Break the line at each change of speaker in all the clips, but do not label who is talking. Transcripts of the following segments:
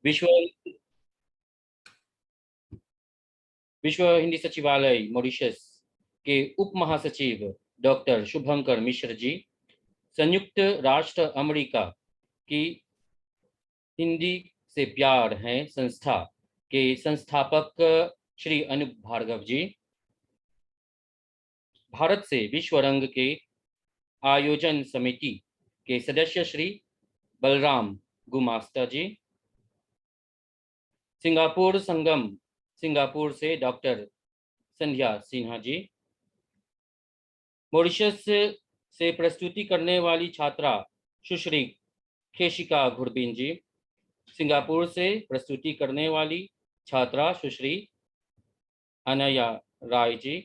विश्व विश्व हिंदी सचिवालय मॉरिशस के उप महासचिव डॉक्टर शुभंकर मिश्र जी, संयुक्त राष्ट्र अमेरिका की हिंदी से प्यार है संस्था के संस्थापक श्री अनूप भार्गव जी, भारत से विश्व रंग के आयोजन समिति के सदस्य श्री बलराम गुमास्ता जी, सिंगापुर संगम सिंगापुर से डॉक्टर संध्या सिन्हा जी, मॉरिशस से प्रस्तुति करने वाली छात्रा सुश्री केशिका घुरबीन जी, सिंगापुर से प्रस्तुति करने वाली छात्रा सुश्री अनया राय जी,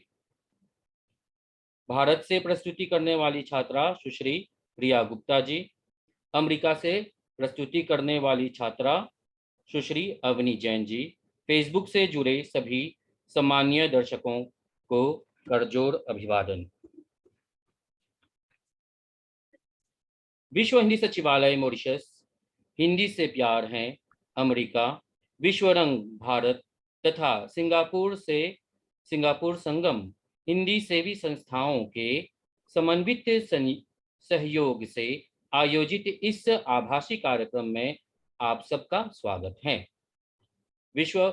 भारत से प्रस्तुति करने वाली छात्रा सुश्री प्रिया गुप्ता जी, अमेरिका से प्रस्तुति करने वाली छात्रा सुश्री अवनी जैन जी, फेसबुक से जुड़े सभी सम्मानीय दर्शकों को करजोड़ अभिवादन। विश्व हिंदी सचिवालय मॉरिशस, हिंदी से प्यार है अमेरिका, विश्व रंग भारत तथा सिंगापुर संगम हिंदी सेवी संस्थाओं के समन्वित सहयोग से आयोजित इस आभासी कार्यक्रम में आप सबका स्वागत है। विश्व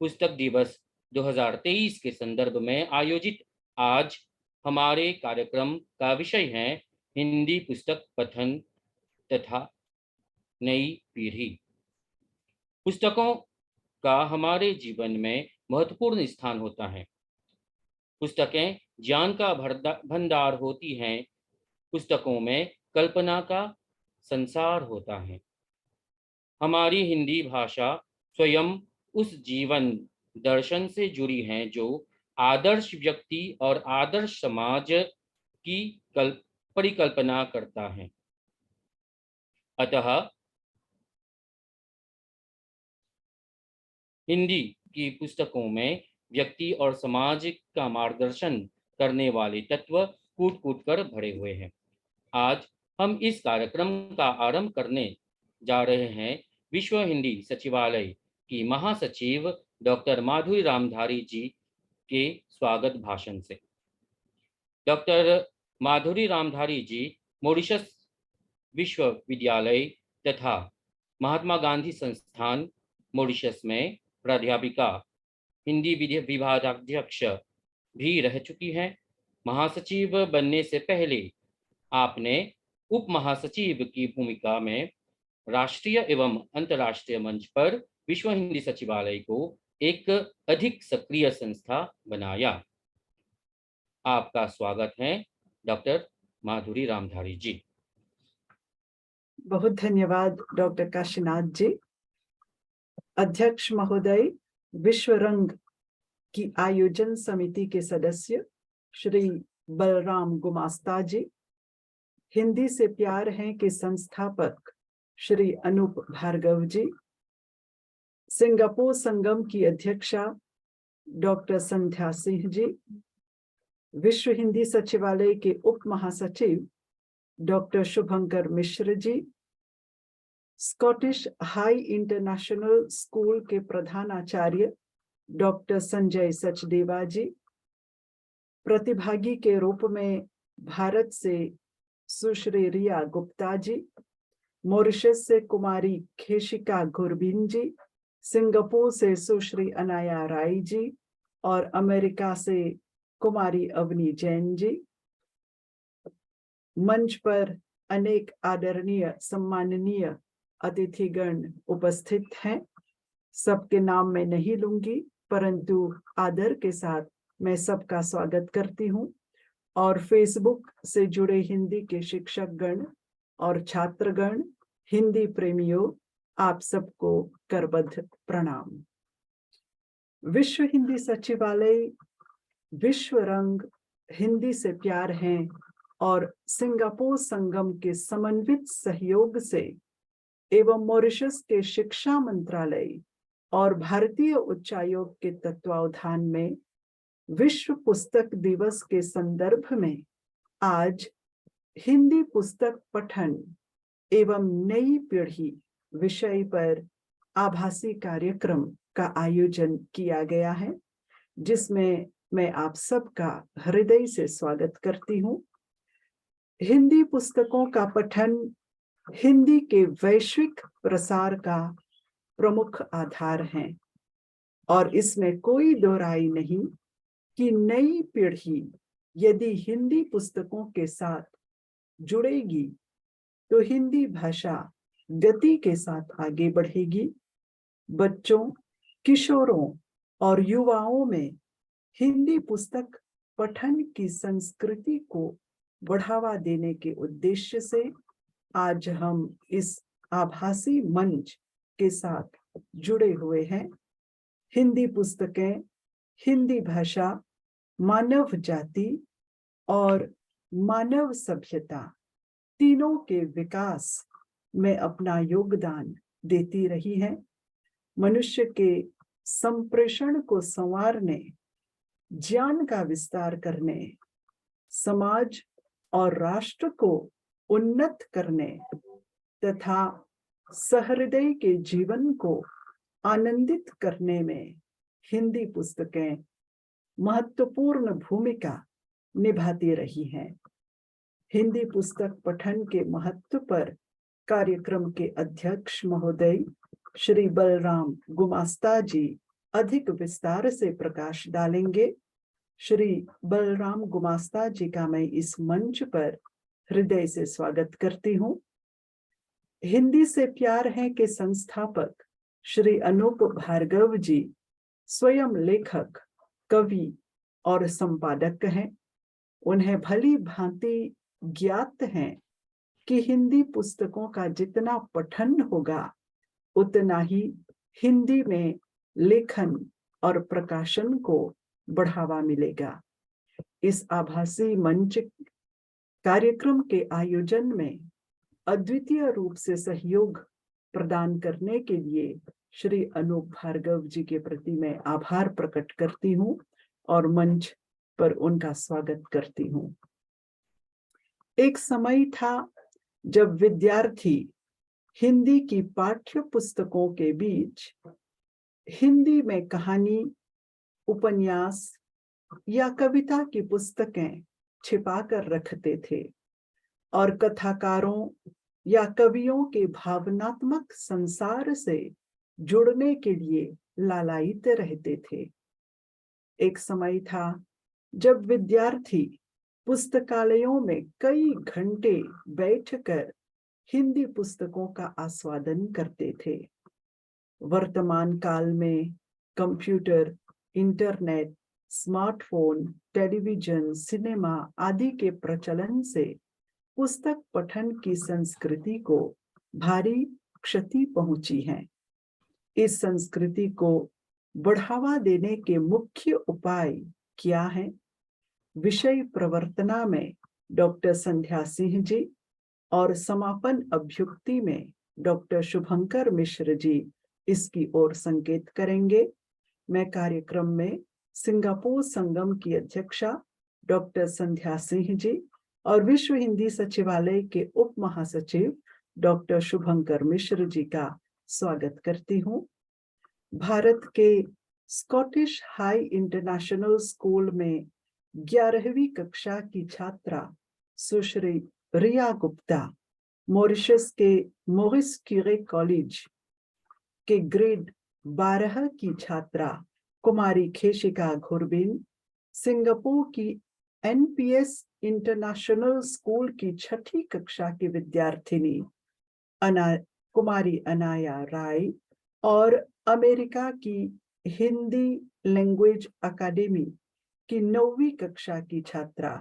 पुस्तक दिवस 2023 के संदर्भ में आयोजित आज हमारे कार्यक्रम का विषय है हिंदी पुस्तक पठन तथा नई पीढ़ी। पुस्तकों का हमारे जीवन में महत्वपूर्ण स्थान होता है। पुस्तकें ज्ञान का भंडार होती हैं। पुस्तकों में कल्पना का संसार होता है। हमारी हिंदी भाषा स्वयं उस जीवन दर्शन से जुड़ी है जो आदर्श व्यक्ति और आदर्श समाज की परिकल्पना करता है। अतः हिंदी की पुस्तकों में व्यक्ति और समाज का मार्गदर्शन करने वाले तत्व कूट कूट कर भरे हुए हैं। आज हम इस कार्यक्रम का आरंभ करने जा रहे हैं विश्व हिंदी सचिवालय की महासचिव डॉक्टर माधुरी रामधारी जी के स्वागत भाषण से। डॉक्टर माधुरी रामधारी जी मॉरिशस विश्वविद्यालय तथा महात्मा गांधी संस्थान मॉरिशस में प्राध्यापिका, हिंदी विभागाध्यक्ष भी रह चुकी हैं। महासचिव बनने से पहले आपने उप महासचिव की भूमिका में राष्ट्रीय एवं अंतर्राष्ट्रीय मंच पर विश्व हिंदी सचिवालय को एक अधिक सक्रिय संस्था बनाया। आपका स्वागत है डॉक्टर माधुरी रामधारी जी।
बहुत धन्यवाद डॉक्टर काशीनाथ जी। अध्यक्ष महोदय, विश्व रंग की आयोजन समिति के सदस्य श्री बलराम गुमास्ता जी, हिंदी से प्यार है के संस्थापक श्री अनूप भार्गव जी, सिंगापुर संगम की अध्यक्षा डॉक्टर संध्या सिंह जी, विश्व हिंदी सचिवालय के उप महासचिव डॉक्टर शुभंकर Mishra ji, Scottish high international school के प्रधानाचार्य डॉक्टर संजय सचदेवा जी, प्रतिभागी के रूप में भारत से सुश्री रिया गुप्ता जी, मॉरिशस से कुमारी केशिका घुरबीन जी, सिंगापुर से सुश्री अनया राय जी और अमेरिका से कुमारी अवनी जैन जी। मंच पर अनेक आदरणीय सम्माननीय अतिथिगण उपस्थित हैं। सबके नाम मैं नहीं लूंगी, परंतु आदर के साथ मैं सबका स्वागत करती हूं। और फेसबुक से जुड़े हिंदी के शिक्षकगण और छात्रगण, हिंदी प्रेमियों, आप सबको करबद्ध प्रणाम। विश्व हिंदी सचिवालय, विश्व रंग, हिंदी से प्यार है और सिंगापुर संगम के समन्वित सहयोग से एवं मॉरिशस के शिक्षा मंत्रालय और भारतीय उच्चायोग के तत्वावधान में विश्व पुस्तक दिवस के संदर्भ में आज हिंदी पुस्तक पठन एवं नई पीढ़ी विषय पर आभासी कार्यक्रम का आयोजन किया गया है, जिसमें मैं आप सबका हृदय से स्वागत करती हूँ। हिंदी पुस्तकों का पठन हिंदी के वैश्विक प्रसार का प्रमुख आधार है और इसमें कोई दो राय नहीं कि नई पीढ़ी यदि हिंदी पुस्तकों के साथ जुड़ेगी तो हिंदी भाषा गति के साथ आगे बढ़ेगी। बच्चों, किशोरों और युवाओं में हिंदी पुस्तक पठन की संस्कृति को बढ़ावा देने के उद्देश्य से आज हम इस आभासी मंच के साथ जुड़े हुए हैं। हिंदी पुस्तकें हिंदी भाषा, मानव जाति और मानव सभ्यता तीनों के विकास में अपना योगदान देती रही है। मनुष्य के संप्रेषण को संवारने, ज्ञान का विस्तार करने, समाज और राष्ट्र को उन्नत करने तथा सहृदय के जीवन को आनंदित करने में हिंदी पुस्तकें महत्वपूर्ण भूमिका निभाती रही हैं। हिंदी पुस्तक पठन के महत्व पर कार्यक्रम के अध्यक्ष महोदय श्री बलराम गुमास्ता जी अधिक विस्तार से प्रकाश डालेंगे। श्री बलराम गुमास्ता जी का मैं इस मंच पर हृदय से स्वागत करती हूँ। हिंदी से प्यार है के संस्थापक श्री अनूप भार्गव जी स्वयं लेखक, कवि और संपादक हैं। उन्हें भली भांति ज्ञात है कि हिंदी पुस्तकों का जितना पठन होगा उतना ही हिंदी में लेखन और प्रकाशन को बढ़ावा मिलेगा। इस आभासी मंच कार्यक्रम के आयोजन में अद्वितीय रूप से सहयोग प्रदान करने के लिए श्री अनूप भार्गव जी के प्रति मैं आभार प्रकट करती हूँ और मंच पर उनका स्वागत करती हूँ। एक समय था जब विद्यार्थी हिंदी की पाठ्य पुस्तकों के बीच हिंदी में कहानी, उपन्यास या कविता की पुस्तकें छिपाकर रखते थे और कथाकारों या कवियों के भावनात्मक संसार से जुड़ने के लिए लालायित रहते थे। एक समय था जब विद्यार्थी पुस्तकालयों में कई घंटे बैठकर हिंदी पुस्तकों का आस्वादन करते थे। वर्तमान काल में computer, internet, smartphone, television, cinema आदि के प्रचलन से पुस्तक पठन की संस्कृति को भारी क्षति पहुंची है। इस संस्कृति को बढ़ावा देने के मुख्य उपाय क्या हैं? विषय प्रवर्तना में डॉक्टर संध्या सिंह जी और समापन अभ्युक्ति में डॉक्टर शुभंकर मिश्र जी इसकी ओर संकेत करेंगे। मैं कार्यक्रम में सिंगापुर संगम की अध्यक्षा डॉक्टर संध्या सिंह जी और विश्व हिंदी सचिवालय के उप महासचिव डॉक्टर शुभंकर मिश्र जी का स्वागत करती हूँ। भारत के स्कॉटिश हाई इंटरनेशनल स्कूल में 11वीं कक्षा की छात्रा सुश्री रिया गुप्ता, मॉरिशस के मोरिस क्यूरे कॉलेज के ग्रेड 12 की छात्रा कुमारी खेशिका घुरबिन, सिंगापुर की एनपीएस इंटरनेशनल स्कूल की 6ठी कक्षा की विद्यार्थिनी कुमारी अनाया राय और अमेरिका की हिंदी लैंग्वेज अकादमी की 9वीं कक्षा की छात्रा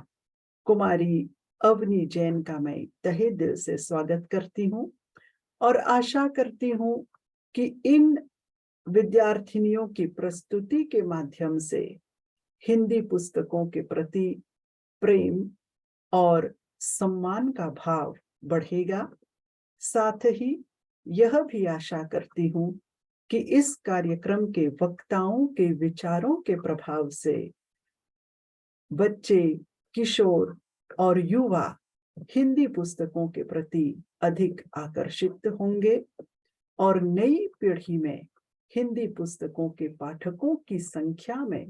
कुमारी अवनी जैन का मैं तहे दिल से स्वागत करती हूँ और आशा करती हूँ कि इन विद्यार्थिनियों की प्रस्तुति के माध्यम से हिंदी पुस्तकों के प्रति प्रेम और सम्मान का भाव बढ़ेगा। साथ ही यह भी आशा करती हूँ कि इस कार्यक्रम के वक्ताओं के विचारों के प्रभाव से बच्चे, किशोर और युवा हिंदी पुस्तकों के प्रति अधिक आकर्षित होंगे और नई पीढ़ी में हिंदी पुस्तकों के पाठकों की संख्या में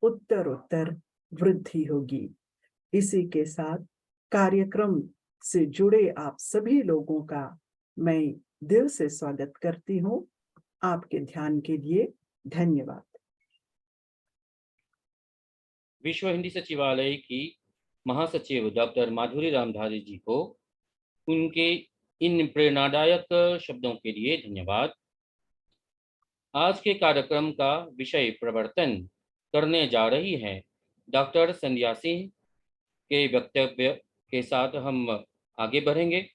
उत्तरोत्तर वृद्धि होगी। इसी के साथ कार्यक्रम से जुड़े आप सभी लोगों का मैं दिल से स्वागत करती हूँ। आपके ध्यान के लिए धन्यवाद।
विश्व हिंदी सचिवालय की महासचिव डॉक्टर माधुरी रामधारी जी को उनके इन प्रेरणादायक शब्दों के लिए धन्यवाद। आज के कार्यक्रम का विषय प्रवर्तन करने जा रही हैं डॉक्टर संध्या सिंह के वक्तव्य के साथ हम आगे बढ़ेंगे।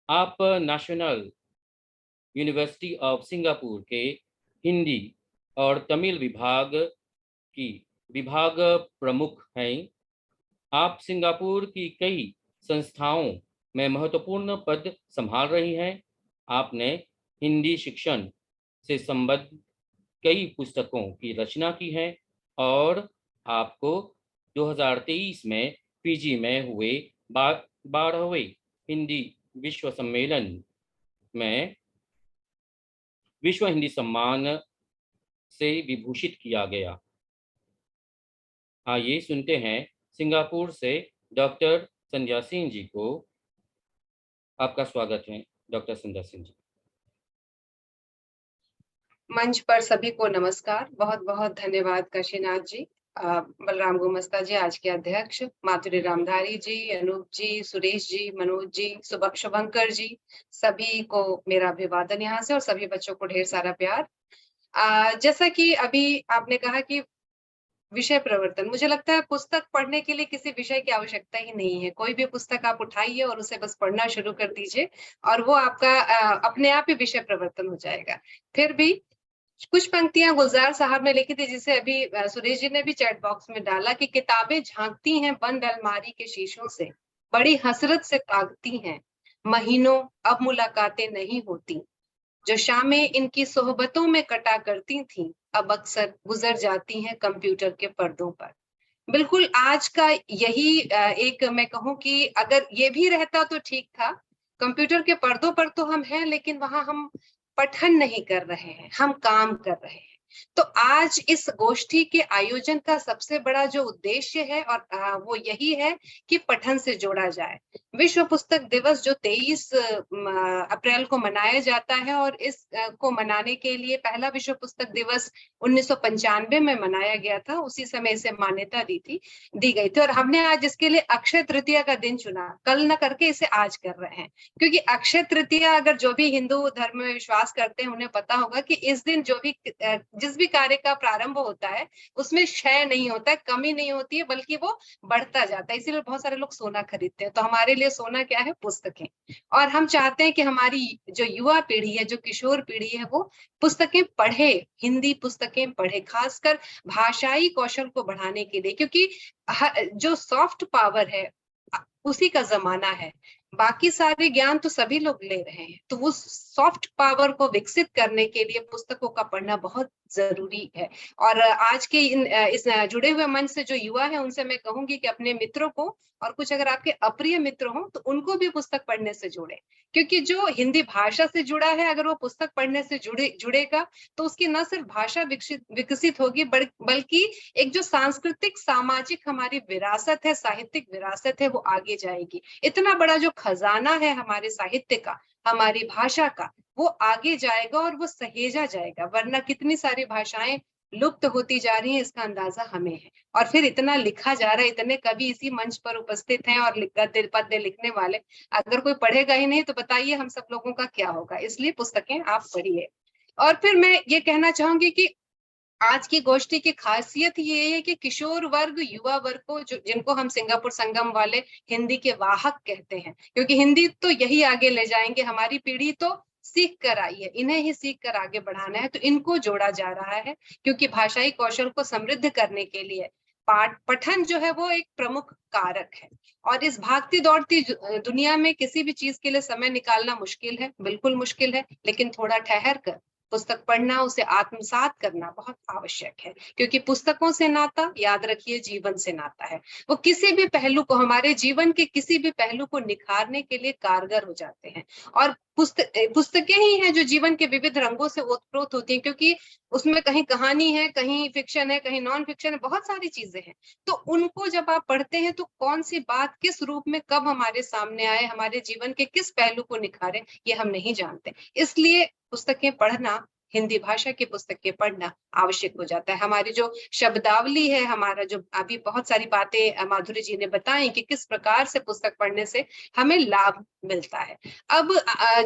आप नेशनल यूनिवर्सिटी ऑफ सिंगापुर के हिंदी और तमिल विभाग की विभाग प्रमुख हैं। आप सिंगापुर की कई संस्थाओं में महत्वपूर्ण पद संभाल रही हैं। आपने हिंदी शिक्षण से संबद्ध कई पुस्तकों की रचना की है और आपको 2023 में पीजी में हुए 12वें हिंदी विश्व सम्मेलन में विश्व हिंदी सम्मान से विभूषित किया गया। आइए सुनते हैं सिंगापुर से डॉक्टर संध्या सिंह जी को। आपका स्वागत है डॉक्टर संध्या सिंह जी।
मंच पर सभी को नमस्कार। बहुत बहुत धन्यवाद काशीनाथ जी, बलराम गुमस्ता जी, आज के अध्यक्ष, माधुरी रामधारी जी, अनूप जी, सुरेश जी, मनोज जी, शुभंकर जी, सभी को मेरा अभिवादन यहाँ से और सभी बच्चों को ढेर सारा प्यार। जैसा कि अभी आपने कहा कि विषय प्रवर्तन, मुझे लगता है पुस्तक पढ़ने के लिए किसी विषय की आवश्यकता ही नहीं है। कोई भी पुस्तक आप उठाइए और उसे बस पढ़ना शुरू कर दीजिए और वो आपका अपने आप ही विषय प्रवर्तन हो जाएगा। फिर भी कुछ पंक्तियां गुलजार साहब ने लिखी थी, जिसे अभी सुरेश जी ने भी चैट बॉक्स में डाला कि किताबें झांकती हैं बंद अलमारी के शीशों से, बड़ी हसरत से ताकती हैं, महीनों अब मुलाकातें नहीं होती, जो शामें इनकी सोहबतों में कटा करती थीं अब अक्सर गुजर जाती हैं कंप्यूटर के पर्दों पर। बिल्कुल आज का यही एक मैं कहूं कि अगर ये भी रहता तो ठीक था। कंप्यूटर के पर्दों पर तो हम हैं, लेकिन वहां हम पठन नहीं कर रहे हैं, हम काम कर रहे हैं। तो आज इस गोष्ठी के आयोजन का सबसे बड़ा जो उद्देश्य है और वो यही है कि पठन से जोड़ा जाए। विश्व पुस्तक दिवस जो 23 अप्रैल को मनाया जाता है और इस को मनाने के लिए पहला विश्व पुस्तक दिवस 1995 में मनाया गया था। उसी समय इसे मान्यता दी गई थी और हमने आज इसके लिए अक्षय तृतीया का दिन चुना, कल न करके इसे आज कर रहे हैं, क्योंकि अक्षय तृतीया, अगर जो भी हिंदू धर्म में विश्वास करते हैं उन्हें पता होगा कि इस दिन जो भी जिस भी कार्य का प्रारंभ होता है उसमें क्षय नहीं होता है, कमी नहीं होती है, बल्कि वो बढ़ता जाता है। इसीलिए बहुत सारे लोग सोना खरीदते हैं। तो हमारे लिए सोना क्या है? पुस्तकें। और हम चाहते हैं कि हमारी जो युवा पीढ़ी है, जो किशोर पीढ़ी है, वो पुस्तकें पढ़े, हिंदी पुस्तकें पढ़े, खासकर भाषाई कौशल को बढ़ाने के लिए, क्योंकि जो सॉफ्ट पावर है उसी का जमाना है। बाकी सारे ज्ञान तो सभी लोग ले रहे हैं, तो वो सॉफ्ट पावर को विकसित करने के लिए पुस्तकों का पढ़ना बहुत जरूरी है। और आज के इस जुड़े हुए मंच से जो युवा है उनसे मैं कहूंगी कि अपने मित्रों को और कुछ अगर आपके अप्रिय मित्र हो तो उनको भी पुस्तक पढ़ने से जोड़े, क्योंकि जो हिंदी भाषा से जुड़ा है अगर वो पुस्तक पढ़ने से जुड़ेगा तो उसकी न सिर्फ भाषा विकसित होगी, बल्कि एक जो सांस्कृतिक सामाजिक हमारी विरासत है, साहित्यिक विरासत है, वो आगे जाएगी। इतना बड़ा जो खजाना है हमारे साहित्य का, हमारी भाषा का, वो आगे जाएगा और वो सहेजा जाएगा। वरना कितनी सारी भाषाएं लुप्त होती जा रही हैं, इसका अंदाजा हमें है। और फिर इतना लिखा जा रहा है, इतने कवि इसी मंच पर उपस्थित हैं और पद्य लिखने वाले, अगर कोई पढ़ेगा ही नहीं तो बताइए हम सब लोगों का क्या होगा। इसलिए पुस्तकें आप पढ़िए। और फिर मैं ये कहना चाहूंगी कि आज की गोष्ठी की खासियत ये है कि किशोर वर्ग, युवा वर्ग को, जिनको हम सिंगापुर संगम वाले हिंदी के वाहक कहते हैं, क्योंकि हिंदी तो यही आगे ले जाएंगे। हमारी पीढ़ी तो सीख कर आई है, इन्हें ही सीख कर आगे बढ़ाना है, तो इनको जोड़ा जा रहा है, क्योंकि भाषाई कौशल को समृद्ध करने के लिए पठन जो है वो एक प्रमुख कारक है। और इस भागती दौड़ती दुनिया में किसी भी चीज के लिए समय निकालना मुश्किल है, बिल्कुल मुश्किल है, लेकिन थोड़ा ठहर कर पुस्तक पढ़ना, उसे आत्मसात करना बहुत आवश्यक है, क्योंकि पुस्तकों से नाता, याद रखिए, जीवन से नाता है। वो किसी भी पहलू को, हमारे जीवन के किसी भी पहलू को निखारने के लिए कारगर हो जाते हैं। और पुस्तकें ही हैं जो जीवन के विविध रंगों से ओतप्रोत होती हैं, क्योंकि उसमें कहीं कहानी है, कहीं फिक्शन है, कहीं नॉन फिक्शन है, बहुत सारी चीजें हैं। तो उनको जब आप पढ़ते हैं तो कौन सी बात किस रूप में कब हमारे सामने आए, हमारे जीवन के किस पहलू को निखारे, ये हम नहीं जानते। इसलिए पुस्तकें पढ़ना, हिंदी भाषा की पुस्तकें पढ़ना आवश्यक हो जाता है। हमारी जो शब्दावली है, हमारा जो अभी बहुत सारी बातें माधुरी जी ने बताई कि किस प्रकार से पुस्तक पढ़ने से हमें लाभ मिलता है। अब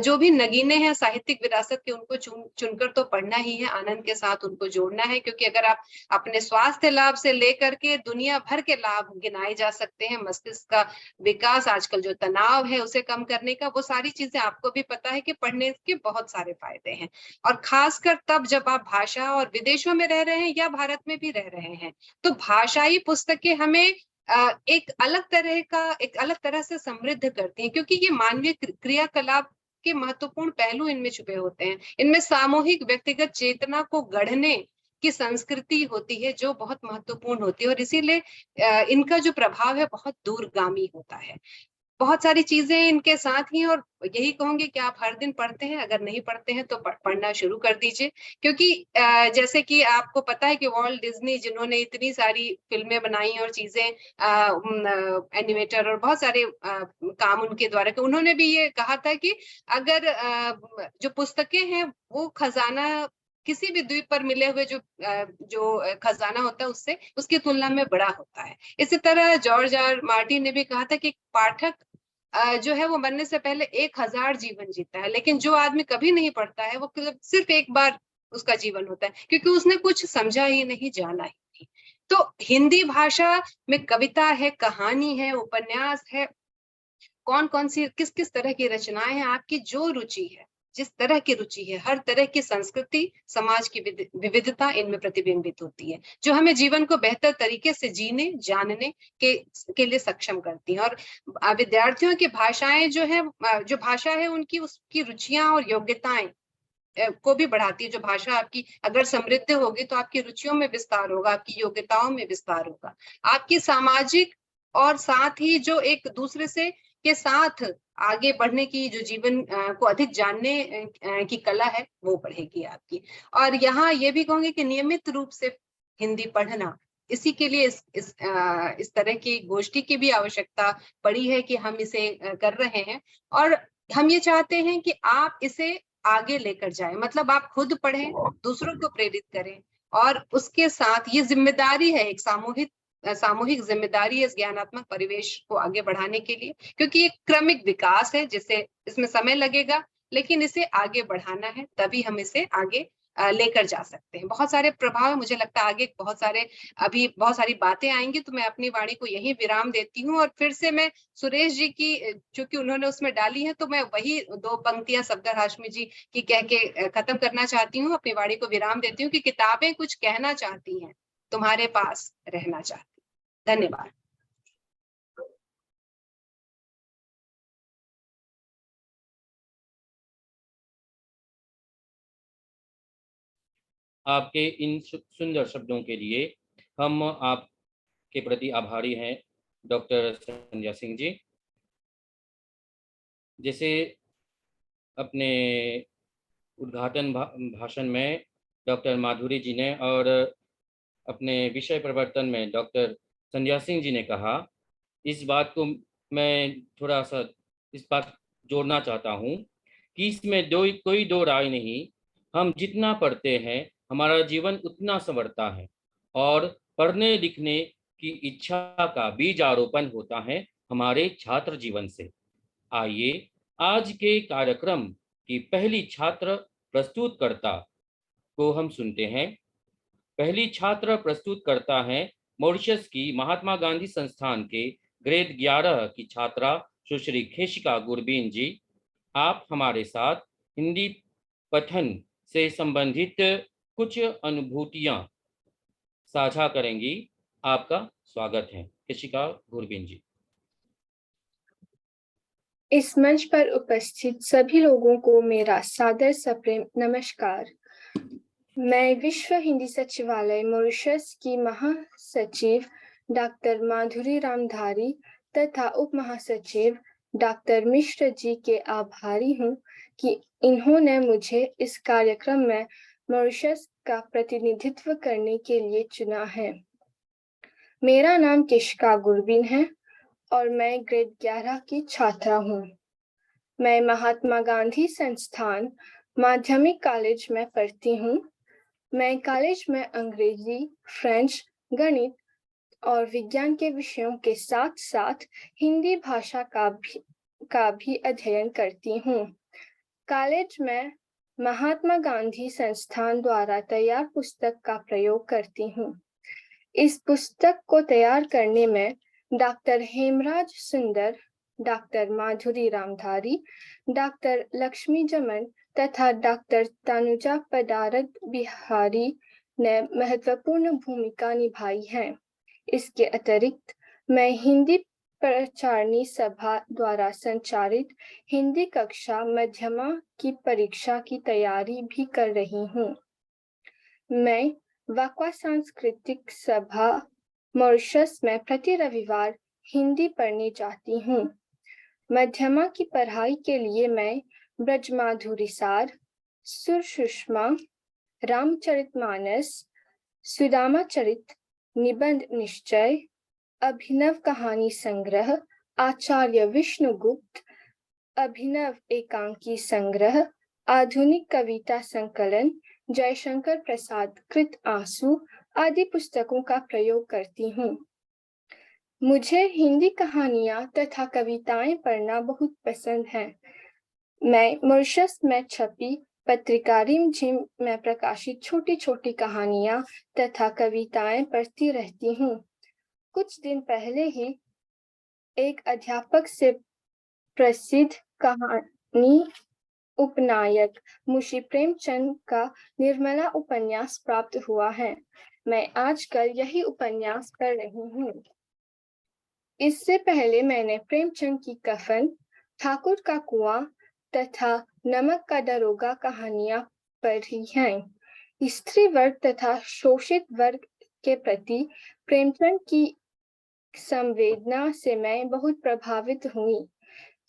जो भी नगीने हैं साहित्यिक विरासत के, उनको चुनकर तो पढ़ना ही है, आनंद के साथ उनको जोड़ना है, क्योंकि अगर आप अपने स्वास्थ्य लाभ से लेकर के दुनिया भर के लाभ गिनाए जा सकते हैं, मस्तिष्क का विकास, आजकल जो तनाव है उसे कम करने का, वो सारी चीजें आपको भी पता है कि पढ़ने के बहुत सारे फायदे हैं। और खासकर तब जब आप भाषा और विदेशों में रह रहे हैं या भारत में भी रह रहे हैं, तो भाषाई पुस्तकें हमें एक अलग तरह से समृद्ध करती हैं, क्योंकि ये मानवीय क्रियाकलाप के महत्वपूर्ण पहलू इनमें छुपे होते हैं। इनमें सामूहिक व्यक्तिगत चेतना को गढ़ने की संस्कृति होती है जो बहुत महत्वपूर्ण होती है, और इसीलिए इनका जो प्रभाव है बहुत दूरगामी होता है। बहुत सारी चीजें इनके साथ ही, और यही कहूंगी कि आप हर दिन पढ़ते हैं, अगर नहीं पढ़ते हैं तो पढ़ना शुरू कर दीजिए, क्योंकि जैसे कि आपको पता है कि वॉल्ट डिज्नी, जिन्होंने इतनी सारी फिल्में बनाई और चीजें, एनिमेटर और बहुत सारे काम उनके द्वारा, कि उन्होंने भी ये कहा था कि अगर जो पुस्तकें हैं वो खजाना, किसी भी द्वीप पर मिले हुए जो खजाना होता है उससे, उसकी तुलना में बड़ा होता है। इसी तरह जॉर्ज आर मार्टिन ने भी कहा था कि पाठक जो है वो मरने से पहले 1000 जीवन जीता है, लेकिन जो आदमी कभी नहीं पढ़ता है वो सिर्फ एक बार उसका जीवन होता है, क्योंकि उसने कुछ समझा ही नहीं, जाना ही नहीं। तो हिंदी भाषा में कविता है, कहानी है, उपन्यास है, कौन कौन सी किस किस तरह की रचनाएं हैं, आपकी जो रुचि है, जिस तरह की रुचि है, हर तरह की संस्कृति, समाज की विविधता इनमें प्रतिबिंबित होती है, जो हमें जीवन को बेहतर तरीके से जीने, जानने के लिए सक्षम करती हैं। और विद्यार्थियों की भाषाएं जो है, जो भाषा है उनकी, उसकी रुचियां और योग्यताएं को भी बढ़ाती है। जो भाषा आपकी अगर समृद्ध होगी तो आपकी रुचियों में विस्तार होगा, आपकी योग्यताओं में विस्तार होगा, आपकी सामाजिक और साथ ही जो एक दूसरे से के साथ आगे बढ़ने की, जो जीवन को अधिक जानने की कला है, वो बढ़ेगी आपकी। और यहाँ ये भी कहूंगी कि नियमित रूप से हिंदी पढ़ना, इसी के लिए इस तरह की गोष्ठी की भी आवश्यकता पड़ी है कि हम इसे कर रहे हैं, और हम ये चाहते हैं कि आप इसे आगे लेकर जाए, मतलब आप खुद पढ़ें, दूसरों को प्रेरित करें, और उसके साथ ये जिम्मेदारी है, एक सामूहिक जिम्मेदारी है इस ज्ञानात्मक परिवेश को आगे बढ़ाने के लिए, क्योंकि एक क्रमिक विकास है जिसे, इसमें समय लगेगा, लेकिन इसे आगे बढ़ाना है, तभी हम इसे आगे लेकर जा सकते हैं। बहुत सारे प्रभाव, मुझे लगता है आगे अभी बहुत सारी बातें आएंगी, तो मैं अपनी वाणी को यही विराम देती हूँ, और फिर से मैं सुरेश जी की, चूंकि उन्होंने उसमें डाली है, तो मैं वही 2 पंक्तियां सफदर हाशमी जी की कह के खत्म करना चाहती हूँ, अपनी वाणी को विराम देती हूँ कि किताबें कुछ कहना चाहती हैं, तुम्हारे पास रहना चाहती। धन्यवाद।
आपके इन सुंदर शब्दों के लिए हम आपके प्रति आभारी हैं, डॉक्टर संध्या सिंह जी। जैसे अपने उद्घाटन भाषण में डॉक्टर माधुरी जी ने और अपने विषय प्रवर्तन में डॉक्टर संध्या सिंह जी ने कहा, इस बात को मैं थोड़ा सा इस बात जोड़ना चाहता हूँ कि इसमें कोई दो राय नहीं। हम जितना पढ़ते हैं हमारा जीवन उतना संवरता है, और पढ़ने लिखने की इच्छा का बीज आरोपण होता है हमारे छात्र जीवन से। आइए आज के कार्यक्रम की पहली छात्र प्रस्तुतकर्ता को हम सुनते हैं। पहली छात्र प्रस्तुतकर्ता है मॉरिशस की महात्मा गांधी संस्थान के ग्रेड 11 की छात्रा सुश्री खेशिका गुरबीन जी। आप हमारे साथ हिंदी पठन से संबंधित कुछ अनुभूतियां साझा करेंगी। आपका स्वागत है खेशिका गुरबीन जी।
इस मंच पर उपस्थित सभी लोगों को मेरा सादर सप्रेम नमस्कार। मैं विश्व हिंदी सचिवालय मॉरिशस की महासचिव डॉक्टर माधुरी रामधारी तथा उप महासचिव डॉक्टर मिश्र जी के आभारी हूँ कि इन्होंने मुझे इस कार्यक्रम में मॉरिशस का प्रतिनिधित्व करने के लिए चुना है। मेरा नाम किशिका गुरबीन है और मैं ग्रेड 11 की छात्रा हूँ। मैं महात्मा गांधी संस्थान माध्यमिक कॉलेज में पढ़ती हूँ। मैं कॉलेज में अंग्रेजी, फ्रेंच, गणित और विज्ञान के विषयों के साथ साथ हिंदी भाषा का भी अध्ययन करती हूँ। कॉलेज में महात्मा गांधी संस्थान द्वारा तैयार पुस्तक का प्रयोग करती हूँ। इस पुस्तक को तैयार करने में डॉक्टर हेमराज सुंदर, डॉक्टर माधुरी रामधारी, डॉक्टर लक्ष्मी जमन तथा डॉक्टर तनुजा पदारद बिहारी ने महत्वपूर्ण भूमिका निभाई है। इसके अतिरिक्त मैं हिंदी प्रचारणी सभा द्वारा संचालित हिंदी कक्षा मध्यमा की परीक्षा की तैयारी भी कर रही हूँ। मैं वाकवा सांस्कृतिक सभा मॉरिशस में प्रति रविवार हिंदी पढ़ने जाती हूँ। मध्यमा की पढ़ाई के लिए मैं ब्रजमाधुरी सार, सुर सुषमा, रामचरितमानस, सुदामा चरित, निबंध निश्चय, अभिनव कहानी संग्रह, आचार्य विष्णुगुप्त, अभिनव एकांकी संग्रह, आधुनिक कविता संकलन, जयशंकर प्रसाद कृत आंसू आदि पुस्तकों का प्रयोग करती हूँ। मुझे हिंदी कहानियां तथा कविताएं पढ़ना बहुत पसंद है। मैं मॉरिशस में छपी पत्रिका रिमझिम में प्रकाशित छोटी छोटी कहानियां तथा कविताएं पढ़ती रहती हूँ। कुछ दिन पहले ही एक अध्यापक से प्रसिद्ध कहानी उपनायक मुंशी प्रेमचंद का निर्मला उपन्यास प्राप्त हुआ है। मैं आजकल यही उपन्यास पढ़ रही हूँ। इससे पहले मैंने प्रेमचंद की कफन, ठाकुर का कुआं तथा नमक का दरोगा कहानियां पढ़ी हैं। स्त्री वर्ग तथा शोषित वर्ग के प्रति प्रेमचंद की संवेदना से मैं बहुत प्रभावित हुई।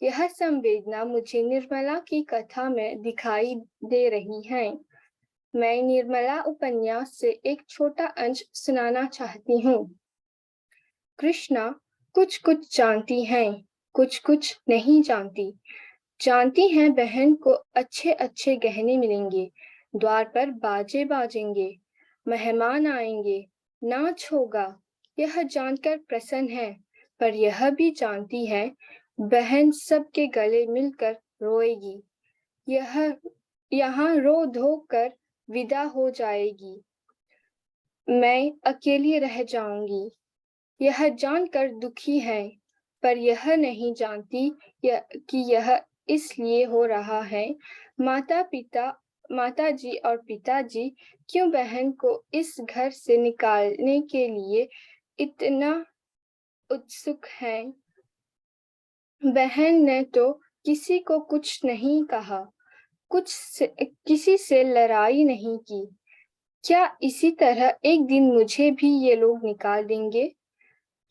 यह संवेदना मुझे निर्मला की कथा में दिखाई दे रही है। मैं निर्मला उपन्यास से एक छोटा अंश सुनाना चाहती हूँ। कृष्णा कुछ कुछ जानती हैं, कुछ कुछ नहीं जानती। जानती हैं बहन को अच्छे अच्छे गहने मिलेंगे, द्वार पर बाजे बाजेंगे, मेहमान आएंगे, नाच होगा। यह जानकर प्रसन्न है, पर यह भी जानती है बहन सबके गले मिलकर रोएगी। यहाँ रो धो कर विदा हो जाएगी। मैं अकेली रह जाऊंगी। यह जानकर दुखी है, पर यह नहीं जानती कि यह इसलिए हो रहा है। माता जी और पिताजी क्यों बहन को इस घर से निकालने के लिए इतना उत्सुक हैं? बहन ने तो किसी को कुछ नहीं कहा, किसी से लड़ाई नहीं की। क्या इसी तरह एक दिन मुझे भी ये लोग निकाल देंगे?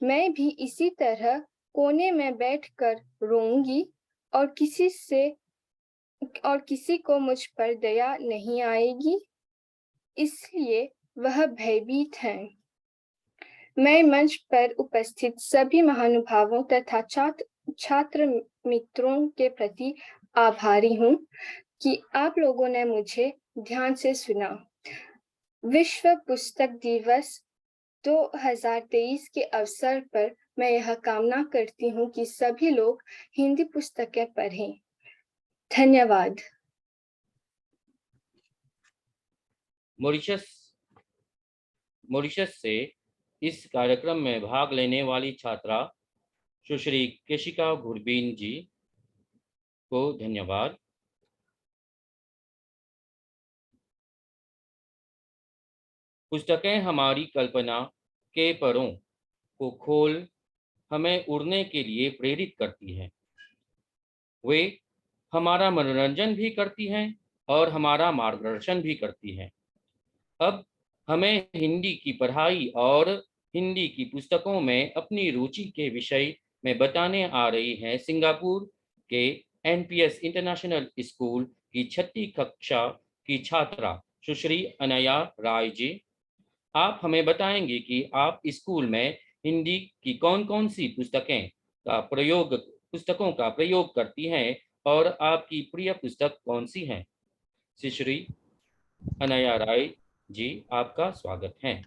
मैं भी इसी तरह कोने में बैठकर रोऊंगी और किसी को मुझ पर दया नहीं आएगी। इसलिए वह भयभीत हैं। मैं मंच पर उपस्थित सभी महानुभावों तथा छात्र मित्रों के प्रति आभारी हूँ कि आप लोगों ने मुझे ध्यान से सुना। विश्व पुस्तक दिवस 2023 के अवसर पर मैं यह कामना करती हूँ कि सभी लोग हिंदी पुस्तकें पढ़ें। धन्यवाद।
मॉरिशस से इस कार्यक्रम में भाग लेने वाली छात्रा सुश्री किशिका गुरबीन जी को धन्यवाद। पुस्तकें हमारी कल्पना के परों को खोल हमें उड़ने के लिए प्रेरित करती हैं। वे हमारा मनोरंजन भी करती हैं और हमारा मार्गदर्शन भी करती हैं। अब हमें हिंदी की पढ़ाई और हिंदी की पुस्तकों में अपनी रुचि के विषय में बताने आ रही हैं सिंगापुर के एनपीएस इंटरनेशनल स्कूल की 6ठी कक्षा की छात्रा सुश्री अनया राय जी। आप हमें बताएंगे कि आप स्कूल में हिंदी की कौन-कौन सी पुस्तकों का प्रयोग करती हैं और आपकी प्रिय पुस्तक कौन सी है। सुश्री अनया राय जी, आपका स्वागत है।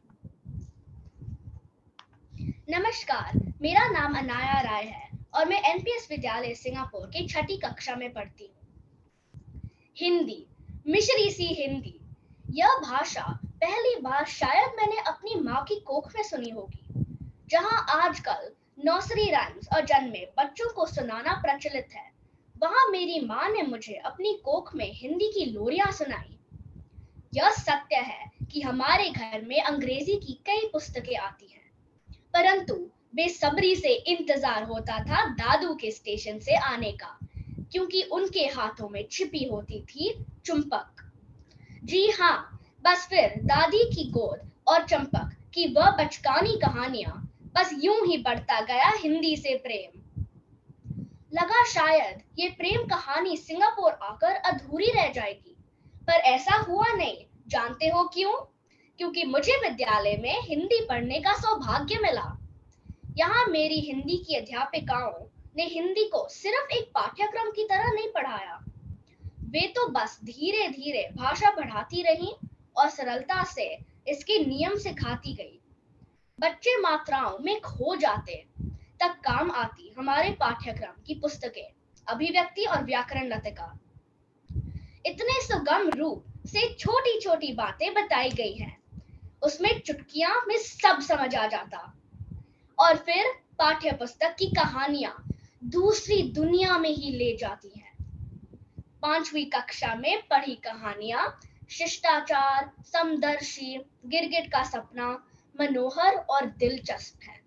नमस्कार, मेरा नाम अनाया राय है और मैं एनपीएस विद्यालय सिंगापुर की 6ठी कक्षा में पढ़ती हूँ। हिंदी, मिश्री सी हिंदी, यह भाषा पहली बार शायद मैंने अपनी माँ की कोख में सुनी होगी। जहाँ आजकल नर्सरी राइम्स और जन्मे बच्चों को सुनाना प्रचलित है, वहाँ मेरी माँ ने मुझे अपनी कोख में हिंदी की लोरियां सुनाई। यह सत्य है कि हमारे घर में अंग्रेजी की कई पुस्तकें आती हैं, परंतु बेसब्री से इंतजार होता था दादू के स्टेशन से आने का, क्योंकि उनके हाथों में छिपी होती थी चुंपक। जी हाँ, बस फिर दादी की गोद और चंपक की वह बचकानी कहानियां, बस यूं ही बढ़ता गया हिंदी से प्रेम। लगा शायद ये प्रेम कहानी सिंगापुर आकर अधूरी रह जाएगी, पर ऐसा हुआ नहीं। जानते हो क्यों? क्योंकि मुझे विद्यालय में हिंदी पढ़ने का सौभाग्य मिला। यहाँ मेरी हिंदी की अध्यापिकाओं ने हिंदी को सिर्फ एक पाठ्यक्रम की तरह नहीं पढ़ाया, वे तो बस धीरे धीरे भाषा बढ़ाती रहीं और सरलता से इसके नियम सिखाती गई। बच्चे मात्राओं में खो जाते तक काम आती हमारे पाठ्यक्रम की पुस्तकें अभिव्यक्ति और व्याकरण लतिका। इतने सुगम रूप से छोटी छोटी बातें बताई गई हैं, उसमें चुटकियां में सब समझ आ जाता। और फिर पाठ्य पुस्तक की कहानियां दूसरी दुनिया में ही ले जाती हैं। 5वीं कक्षा में पढ़ी कहानियां शिष्टाचार, समदर्शी, गिरगिट का सपना मनोहर और दिलचस्प है।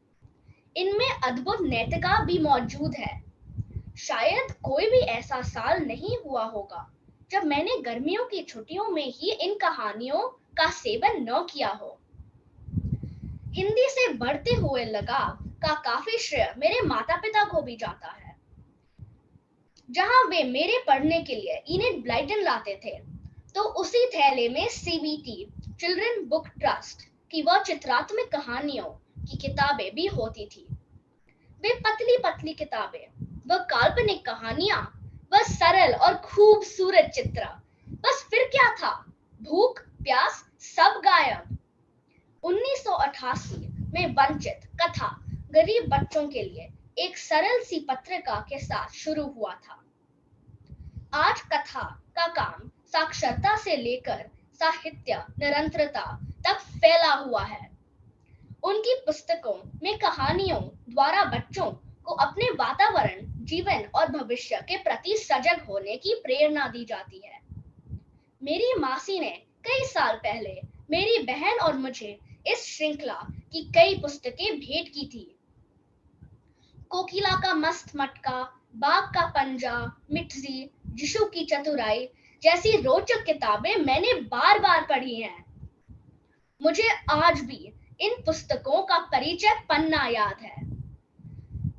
इनमें अद्भुत नैतिकता भी मौजूद है। शायद कोई भी ऐसा साल नहीं हुआ होगा जब मैंने गर्मियों की छुट्टियों में ही इन कहानियों का सेवन न किया हो। हिंदी से बढ़ते हुए लगाव का काफी श्रेय मेरे माता पिता को भी जाता है। जहां वे मेरे पढ़ने के लिए इनेट ब्लाइटन लाते थे, तो उसी थैले में सीबीटी चिल्ड्रन बुक ट्रस्ट की वह चित्रात्मक कहानियों की किताबें भी होती थी। वे पतली पतली किताबें, वह काल्पनिक कहानियां, वह सरल और खूबसूरत चित्र, बस फिर क्या था? भूख प्यास सब गायब। 1988 में वंचित कथा गरीब बच्चों के लिए एक सरल सी पत्रिका के साथ शुरू हुआ था। आज कथा का काम साक्षरता से लेकर साहित्य निरंतरता तक फैला हुआ है। उनकी पुस्तकों में कहानियों द्वारा बच्चों को अपने वातावरण, जीवन और भविष्य के प्रति सजग होने की प्रेरणा दी जाती है। मेरी मासी ने कई साल पहले मेरी बहन और मुझे इस श्रृंखला की कई पुस्तकें भेंट की थी। कोकिला का मस्त मटका, बाघ का पंजा, मिठजी, जिशु की चतुराई जैसी रोचक किताबें मैंने बार बार पढ़ी हैं। मुझे आज भी इन पुस्तकों का परिचय पन्ना याद है।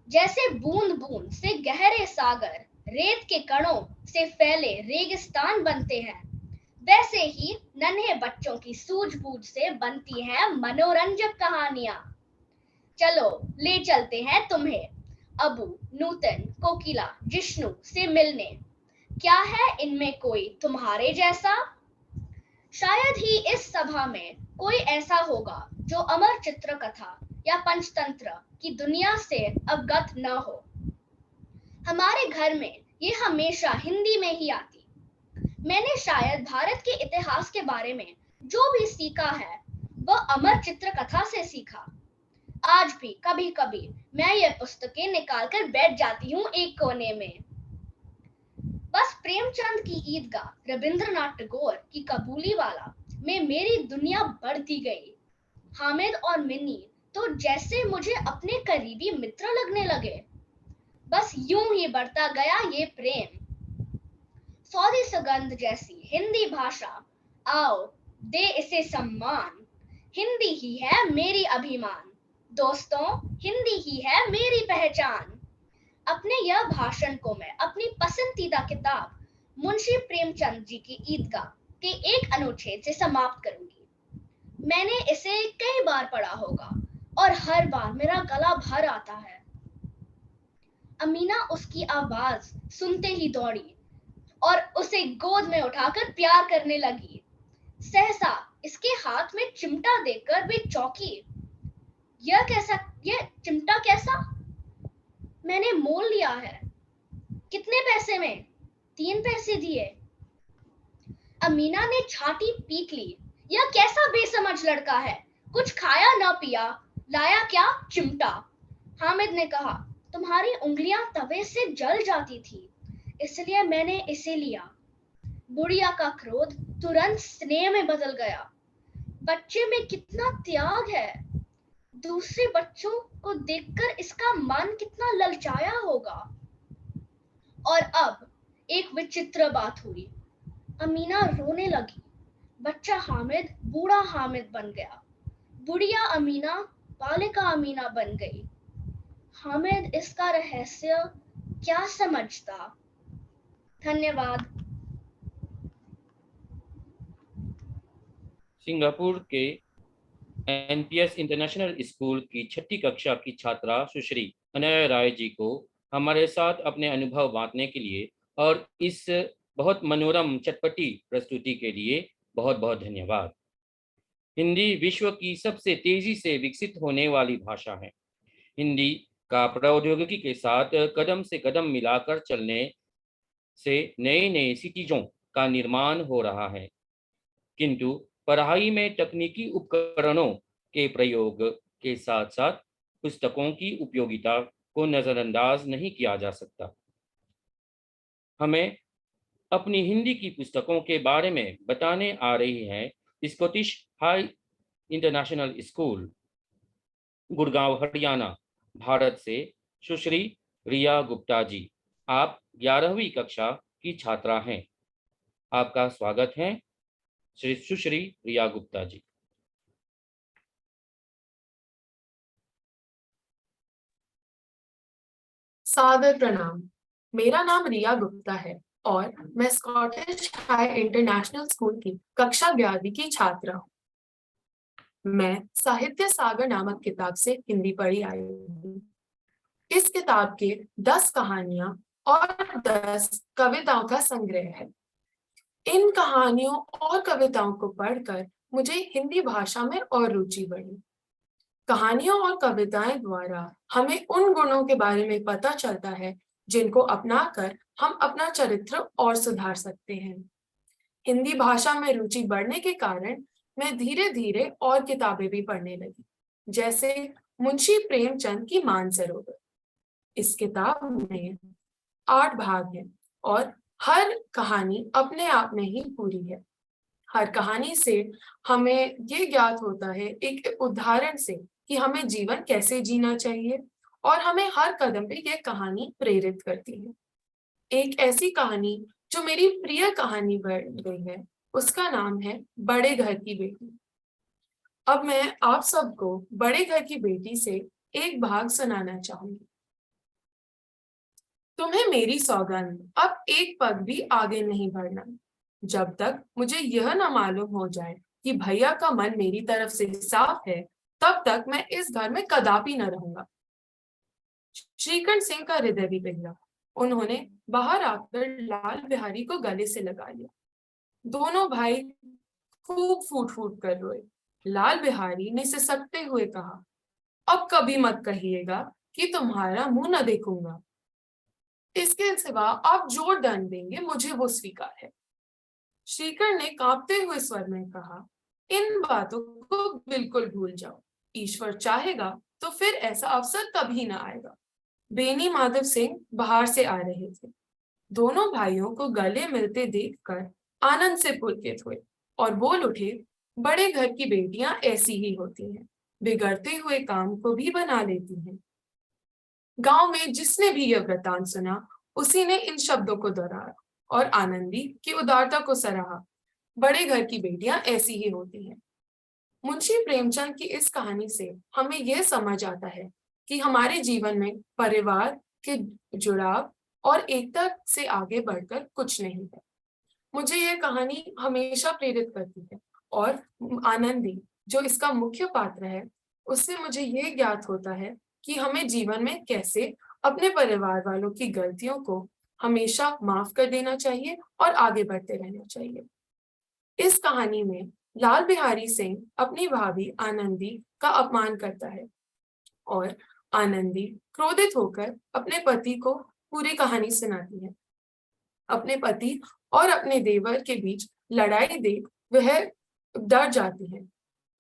जैसे बूंद बूंद से गहरे सागर, रेत के कणों से फैले रेगिस्तान बनते हैं, वैसे ही नन्हे बच्चों की सूझबूझ से बनती हैं मनोरंजक कहानियां। चलो ले चलते हैं तुम्हें अबू, नूतन, कोकिला, जिष्णु से मिलने। क्या है इनमें कोई तुम्हारे जैसा? शायद ही इस सभा में कोई ऐसा होगा जो अमर चित्रकथा या पंचतंत्र की दुनिया से अवगत न हो। हमारे घर में ये हमेशा हिंदी में ही आती। मैंने शायद भारत के इतिहास के बारे में जो भी सीखा है वह अमर चित्रकथा से सीखा। आज भी कभी कभी मैं ये पुस्तकें निकालकर बैठ जाती हूँ एक कोने में। बस प्रेमचंद की ईदगाह, रविंद्रनाथ टैगोर की काबुलीवाला में मेरी दुनिया बढ़ती गई। हामिद और मिन्नी तो जैसे मुझे अपने करीबी मित्र लगने लगे। बस यूं ही बढ़ता गया ये प्रेम। सौदी सुगंध जैसी हिंदी भाषा, आओ दे इसे सम्मान। हिंदी ही है मेरी अभिमान, दोस्तों हिंदी ही है मेरी पहचान। अपने यह भाषण को मैं अपनी पसंदीदा किताब मुंशी प्रेमचंद जी की ईदगाह के एक अनुच्छेद से समाप्त करूंगी। मैंने इसे कई बार पढ़ा होगा और हर बार मेरा गला भर आता है। अमीना उसकी आवाज सुनते ही दौड़ी और उसे गोद में उठाकर प्यार करने लगी। सहसा इसके हाथ में चिमटा देखकर वे चौंकी। यह चिमटा कैसा? मैंने मोल लिया है। कितने पैसे में? 3 पैसे दिए। अमीना ने छाती पीट ली। यह कैसा बेसमझ लड़का है, कुछ खाया न पिया, लाया क्या चिमटा। हामिद ने कहा, तुम्हारी उंगलियां तवे से जल जाती थी, इसलिए मैंने इसे लिया। बुढ़िया का क्रोध तुरंत स्नेह में बदल गया। बच्चे में कितना त्याग है। दूसरे बच्चों को देखकर इसका मन कितना ललचाया होगा। और अब एक विचित्र बात हुई। अमीना रोने लगी। बच्चा हामिद बूढ़ा हामिद बन गया। बुढ़िया अमीना बालिका अमीना बन गई। हामिद इसका रहस्य क्या समझता? धन्यवाद।
सिंगापुर के एनपीएस इंटरनेशनल स्कूल की 6ठी कक्षा की छात्रा सुश्री अनया राय जी को हमारे साथ अपने अनुभव बांटने के लिए और इस बहुत मनोरम चटपटी प्रस्तुति के लिए बहुत बहुत धन्यवाद। हिंदी विश्व की सबसे तेजी से विकसित होने वाली भाषा है। हिंदी का प्रौद्योगिकी के साथ कदम से कदम मिलाकर चलने से नए नए सिटीजों का निर्माण हो रहा है, किंतु पढ़ाई में तकनीकी उपकरणों के प्रयोग के साथ साथ पुस्तकों की उपयोगिता को नजरअंदाज नहीं किया जा सकता। हमें अपनी हिंदी की पुस्तकों के बारे में बताने आ रही है Scottish high international school, Gurgaon, Haryana, Bharat से सुश्री रिया गुप्ता जी। आप 11वीं कक्षा की छात्रा हैं। आपका स्वागत है सुश्री रिया गुप्ता जी।
सादर प्रणाम। मेरा नाम रिया गुप्ता है और मैं स्कॉटिश हाई इंटरनेशनल स्कूल की कक्षा 11वीं की छात्रा हूँ। मैं साहित्य सागर नामक किताब से हिंदी पढ़ी आई हूँ। इस किताब के 10 कहानियां और 10 कविताओं का संग्रह है। इन कहानियों और कविताओं को पढ़कर मुझे हिंदी भाषा में और रुचि बढ़ी। कहानियों और कविताएं द्वारा हमें उन गुणों के बारे में पता चलता है जिनको अपनाकर हम अपना चरित्र और सुधार सकते हैं। हिंदी भाषा में रुचि बढ़ने के कारण मैं धीरे धीरे और किताबें भी पढ़ने लगी, जैसे मुंशी प्रेमचंद की मानसरोवर। इस किताब में 8 भाग हैं और हर कहानी अपने आप में ही पूरी है। हर कहानी से हमें ये ज्ञात होता है एक उदाहरण से कि हमें जीवन कैसे जीना चाहिए, और हमें हर कदम पे ये कहानी प्रेरित करती है। एक ऐसी कहानी जो मेरी प्रिय कहानी बन गई है, उसका नाम है बड़े घर की बेटी। अब मैं आप सबको बड़े घर की बेटी से एक भाग सुनाना चाहूंगी। तुम्हें मेरी सौगंध, अब एक पग भी आगे नहीं बढ़ना जब तक मुझे यह न मालूम हो जाए कि भैया का मन मेरी तरफ से साफ है, तब तक मैं इस घर में कदापि न रहूंगा। श्रीकंठ सिंह का हृदय भी पिघला। उन्होंने बाहर आकर लाल बिहारी को गले से लगा लिया। दोनों भाई खूब फूट फूट कर रोए। लाल बिहारी ने सिसकते हुए कहा, अब कभी मत कहिएगा कि तुम्हारा मुंह न देखूंगा। इसके सिवा आप जो दंड देंगे मुझे वो स्वीकार है। श्रीकर ने कांपते हुए स्वर में कहा, इन बातों को बिल्कुल भूल जाओ। ईश्वर चाहेगा तो फिर ऐसा अवसर कभी ना आएगा। बेनी माधव सिंह बाहर से आ रहे थे। दोनों भाइयों को गले मिलते देखकर आनंद से पुलकित हुए और बोल उठे, बड़े घर की बेटियां ऐसी ही होती हैं, बिगड़ते हुए काम को भी बना लेती हैं। गांव में जिसने भी यह वृतांत सुना, उसी ने इन शब्दों को दोहराया और आनंदी की उदारता को सराहा। बड़े घर की बेटियां ऐसी ही होती हैं। मुंशी प्रेमचंद की इस कहानी से हमें यह समझ आता है कि हमारे जीवन में परिवार के जुड़ाव और एकता से आगे बढ़कर कुछ नहीं है। मुझे यह कहानी हमेशा प्रेरित करती है और आनंदी, जो इसका मुख्य पात्र है, उससे मुझे यह ज्ञात होता है कि हमें जीवन में कैसे अपने परिवार वालों की गलतियों को हमेशा माफ कर देना चाहिए और आगे बढ़ते रहना चाहिए। इस कहानी में लाल बिहारी सिंह अपनी भाभी आनंदी का अपमान करता है और आनंदी क्रोधित होकर अपने पति को पूरी कहानी सुनाती है। अपने पति और अपने देवर के बीच लड़ाई देख वह डर जाती है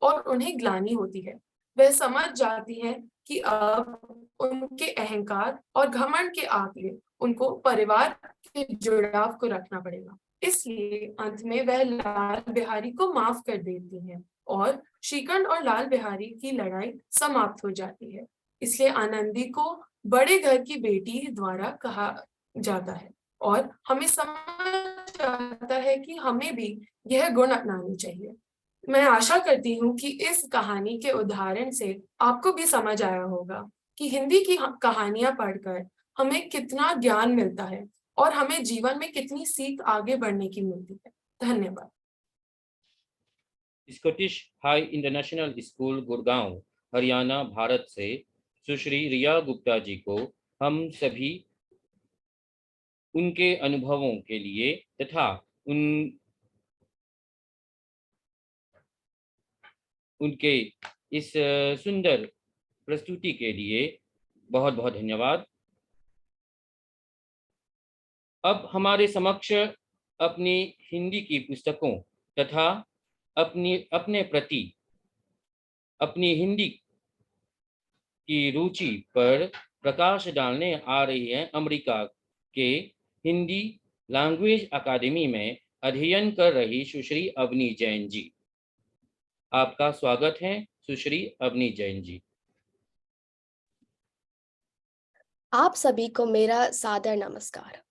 और उन्हें ग्लानि होती है। वह समझ जाती है कि अब उनके अहंकार और घमंड के आगे उनको परिवार के जुड़ाव को रखना पड़ेगा। इसलिए अंत में वह लाल बिहारी को माफ कर देती है और श्रीकंठ और लाल बिहारी की लड़ाई समाप्त हो जाती है। इसलिए आनंदी को बड़े घर की बेटी द्वारा कहा जाता है और हमें समझ आता है कि हमें भी यह गुण अपनानी चाहिए। मैं आशा करती हूँ कि इस कहानी के उदाहरण से आपको भी समझ आया होगा कि हिंदी की कहानियां पढ़कर हमें कितना ज्ञान मिलता है और हमें जीवन में कितनी सीख आगे बढ़ने की मिलती है। धन्यवाद।
Scottish high international school Gurgaon Haryana Bharat से सुश्री रिया गुप्ता जी को हम सभी उनके अनुभवों के लिए तथा उनके इस सुंदर प्रस्तुति के लिए बहुत बहुत धन्यवाद। अब हमारे समक्ष अपनी हिंदी की पुस्तकों तथा अपने प्रति अपनी हिंदी की रुचि पर प्रकाश डालने आ रही है अमेरिका के हिंदी लैंग्वेज अकादमी में अध्ययन कर रही सुश्री अवनी जैन जी। आपका स्वागत है सुश्री अवनी जैन जी।
आप सभी को मेरा सादर नमस्कार।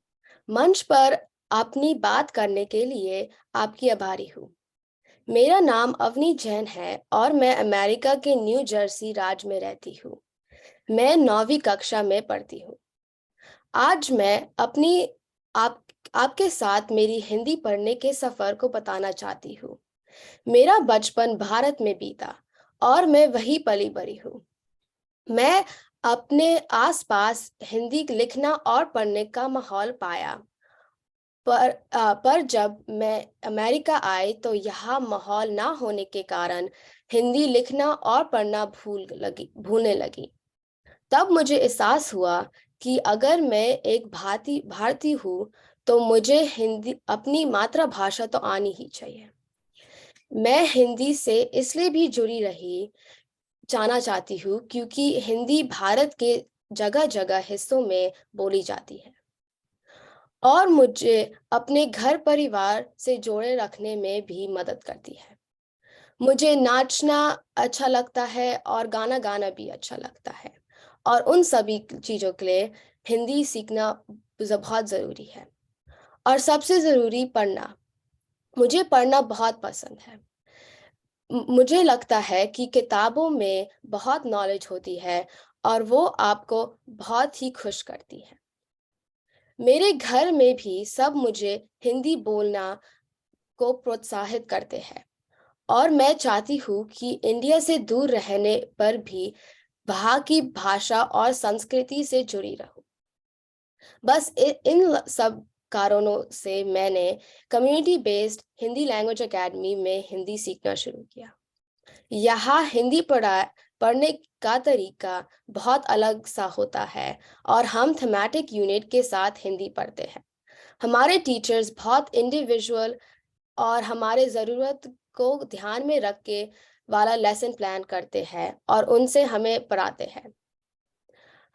मंच पर अपनी बात करने के लिए आपकी आभारी हूँ। मेरा नाम अवनी जैन है और मैं अमेरिका के न्यू जर्सी राज्य में रहती हूँ। मैं 9वीं कक्षा में पढ़ती हूँ। आज मैं आपके साथ मेरी हिंदी पढ़ने के सफर को बताना चाहती हूँ। मेरा बचपन भारत में बीता और मैं वहीं पली बड़ी हूँ। मैं अपने आसपास हिंदी लिखना और पढ़ने का माहौल पाया, पर जब मैं अमेरिका आई तो यहाँ माहौल ना होने के कारण हिंदी लिखना और पढ़ना भूलने लगी। तब मुझे एहसास हुआ कि अगर मैं एक भारतीय हूँ तो मुझे हिंदी अपनी मातृभाषा तो आनी ही चाहिए। मैं हिंदी से इसलिए भी जुड़ी जाना चाहती हूँ क्योंकि हिंदी भारत के जगह जगह हिस्सों में बोली जाती है और मुझे अपने घर परिवार से जोड़े रखने में भी मदद करती है। मुझे नाचना अच्छा लगता है और गाना गाना भी अच्छा लगता है और उन सभी चीज़ों के लिए हिंदी सीखना बहुत ज़रूरी है। और सबसे ज़रूरी पढ़ना। मुझे पढ़ना बहुत पसंद है। मुझे लगता है कि किताबों में बहुत नॉलेज होती है और वो आपको बहुत ही खुश करती है। मेरे घर में भी सब मुझे हिंदी बोलना को प्रोत्साहित करते हैं और मैं चाहती हूँ कि इंडिया से दूर रहने पर भी वहाँ की भाषा और संस्कृति से जुड़ी रहूं। बस इन सब कारणों से मैंने community based Hindi language academy में हिंदी सीखना शुरू किया। यहाँ हिंदी पढ़ने का तरीका बहुत अलग सा होता है और हम थीमेटिक यूनिट के साथ हिंदी पढ़ते हैं। हमारे टीचर्स बहुत इंडिविजुअल और हमारे ज़रूरत को ध्यान में रख के वाला लेसन प्लान करते हैं और उनसे हमें पढ़ाते हैं।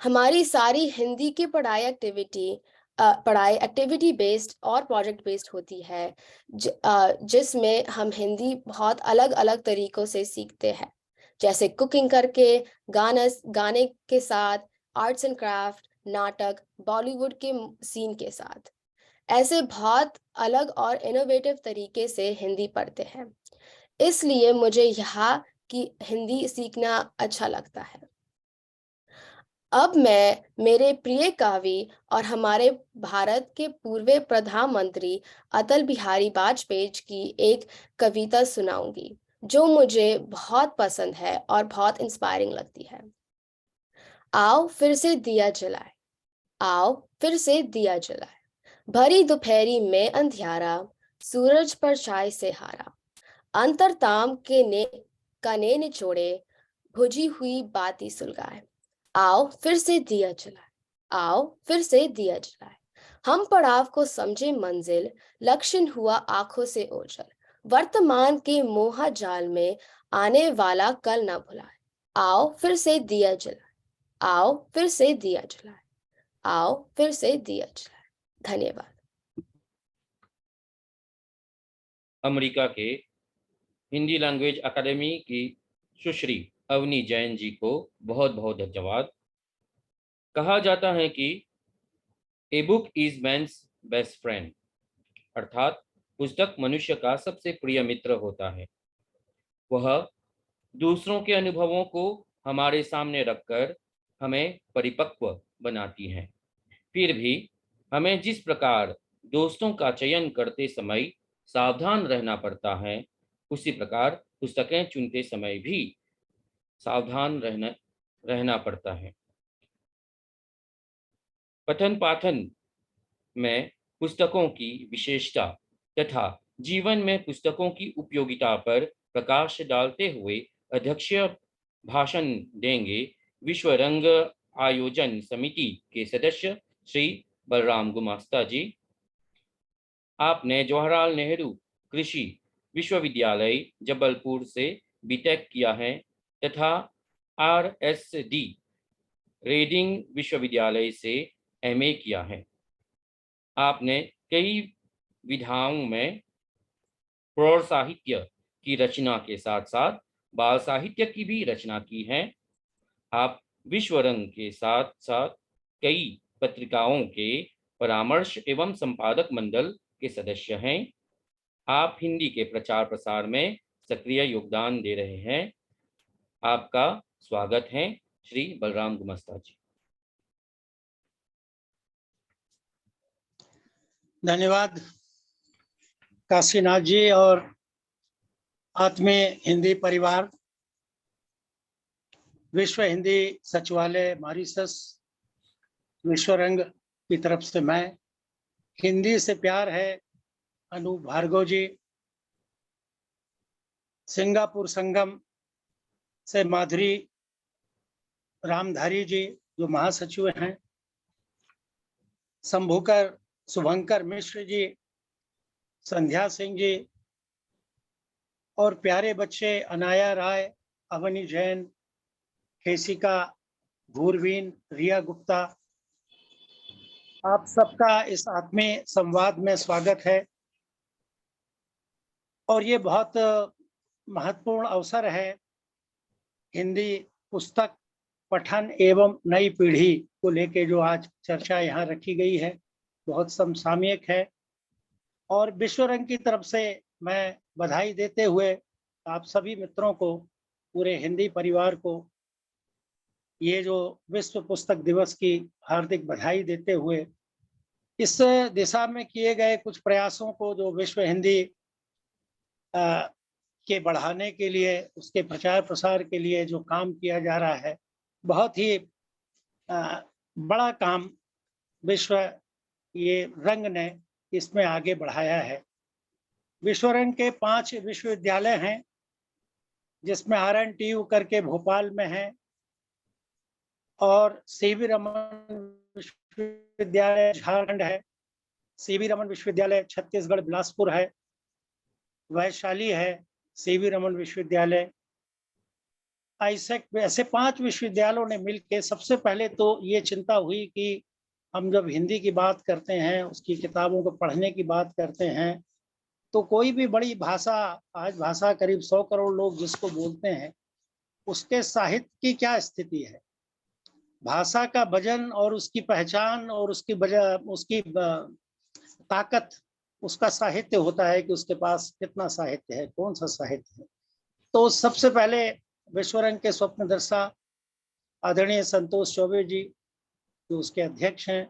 हमारी सारी हिंदी की पढ़ाई एक्टिविटी बेस्ड और प्रोजेक्ट बेस्ड होती है जिसमें हम हिंदी बहुत अलग अलग तरीकों से सीखते हैं, जैसे कुकिंग करके, गाने के साथ, आर्ट्स एंड क्राफ्ट, नाटक, बॉलीवुड के सीन के साथ। ऐसे बहुत अलग और इनोवेटिव तरीके से हिंदी पढ़ते हैं। इसलिए मुझे यहाँ की हिंदी सीखना अच्छा लगता है। अब मैं मेरे प्रिय कवि और हमारे भारत के पूर्व प्रधानमंत्री अटल बिहारी वाजपेयी की एक कविता सुनाऊंगी जो मुझे बहुत पसंद है और बहुत इंस्पायरिंग लगती है। आओ फिर से दिया जलाए, आओ फिर से दिया जलाए, भरी दोपहरी में अंधियारा, सूरज पर छाए से हारा, अंतरताम के कने निचोड़े, बुझी हुई बाती सुलगाए। आओ फिर से दिया जलाए, आओ फिर से दिया जलाए, हम पड़ाव को समझे मंजिल, लक्ष्य हुआ आंखों से ओझल, वर्तमान के मोह जाल में आने वाला कल ना भुलाए। आओ फिर से दिया जलाए, आओ फिर से दिया जलाए, आओ फिर से दिया जलाए। धन्यवाद।
अमेरिका के हिंदी लैंग्वेज अकादमी की सुश्री अवनी जैन जी को बहुत बहुत धन्यवाद। कहा जाता है कि a book is man's best friend, अर्थात पुस्तक मनुष्य का सबसे प्रिय मित्र होता है। वह दूसरों के अनुभवों को हमारे सामने रखकर हमें परिपक्व बनाती है। फिर भी हमें जिस प्रकार दोस्तों का चयन करते समय सावधान रहना पड़ता है, उसी प्रकार पुस्तकें चुनते समय भी सावधान रहना पड़ता है। पठन पाठन में पुस्तकों की विशेषता तथा जीवन में पुस्तकों की उपयोगिता पर प्रकाश डालते हुए अध्यक्ष भाषण देंगे विश्व रंग आयोजन समिति के सदस्य श्री बलराम गुमास्ता जी। आपने जवाहरलाल नेहरू कृषि विश्वविद्यालय जबलपुर से बीटेक किया है तथा RSD रेडिंग विश्वविद्यालय से MA किया है। आपने कई विधाओं में प्रौढ़ साहित्य की रचना के साथ साथ बाल साहित्य की भी रचना की है। आप विश्व रंग के साथ साथ कई पत्रिकाओं के परामर्श एवं संपादक मंडल के सदस्य हैं। आप हिंदी के प्रचार प्रसार में सक्रिय योगदान दे रहे हैं। आपका स्वागत है श्री बलराम गुमास्ता जी।
धन्यवाद काशीनाथ जी और आत्मीय हिंदी परिवार। विश्व हिंदी सचिवालय मॉरिशस विश्व रंग की तरफ से मैं, हिंदी से प्यार है अनूप भार्गव जी, सिंगापुर संगम से माधुरी रामधारी जी जो महासचिव हैं, शंभूकर शुभंकर मिश्र जी, संध्या सिंह जी और प्यारे बच्चे अनाया राय, अवनी जैन, केसिका, भूरवीन, रिया गुप्ता, आप सबका इस आत्मीय संवाद में स्वागत है। और ये बहुत महत्वपूर्ण अवसर है हिंदी पुस्तक पठन एवं नई पीढ़ी को लेके जो आज चर्चा यहाँ रखी गई है, बहुत समसामयिक है। और विश्व रंग की तरफ से मैं बधाई देते हुए आप सभी मित्रों को, पूरे हिंदी परिवार को ये जो विश्व पुस्तक दिवस की हार्दिक बधाई देते हुए इस दिशा में किए गए कुछ प्रयासों को जो विश्व हिंदी के बढ़ाने के लिए, उसके प्रचार प्रसार के लिए जो काम किया जा रहा है, बहुत ही बड़ा काम विश्व ये रंग ने इसमें आगे बढ़ाया है। विश्व रंग के 5 विश्वविद्यालय हैं, जिसमें RNTU करके भोपाल में है और CV रमन विश्वविद्यालय झारखंड है, CV रमन विश्वविद्यालय छत्तीसगढ़ बिलासपुर है, वैशाली है CV रमन विश्वविद्यालय, आईसेक, ऐसे 5 विश्वविद्यालयों ने मिलकर सबसे पहले तो ये चिंता हुई कि हम जब हिंदी की बात करते हैं, उसकी किताबों को पढ़ने की बात करते हैं, तो कोई भी बड़ी भाषा, आज भाषा करीब 100 करोड़ लोग जिसको बोलते हैं, उसके साहित्य की क्या स्थिति है। भाषा का वजन और उसकी पहचान और उसकी ताकत उसका साहित्य होता है कि उसके पास कितना साहित्य है, कौन सा साहित्य है। तो सबसे पहले विश्व रंग के स्वप्नदर्शी आदरणीय संतोष चौबे जी जो उसके अध्यक्ष हैं,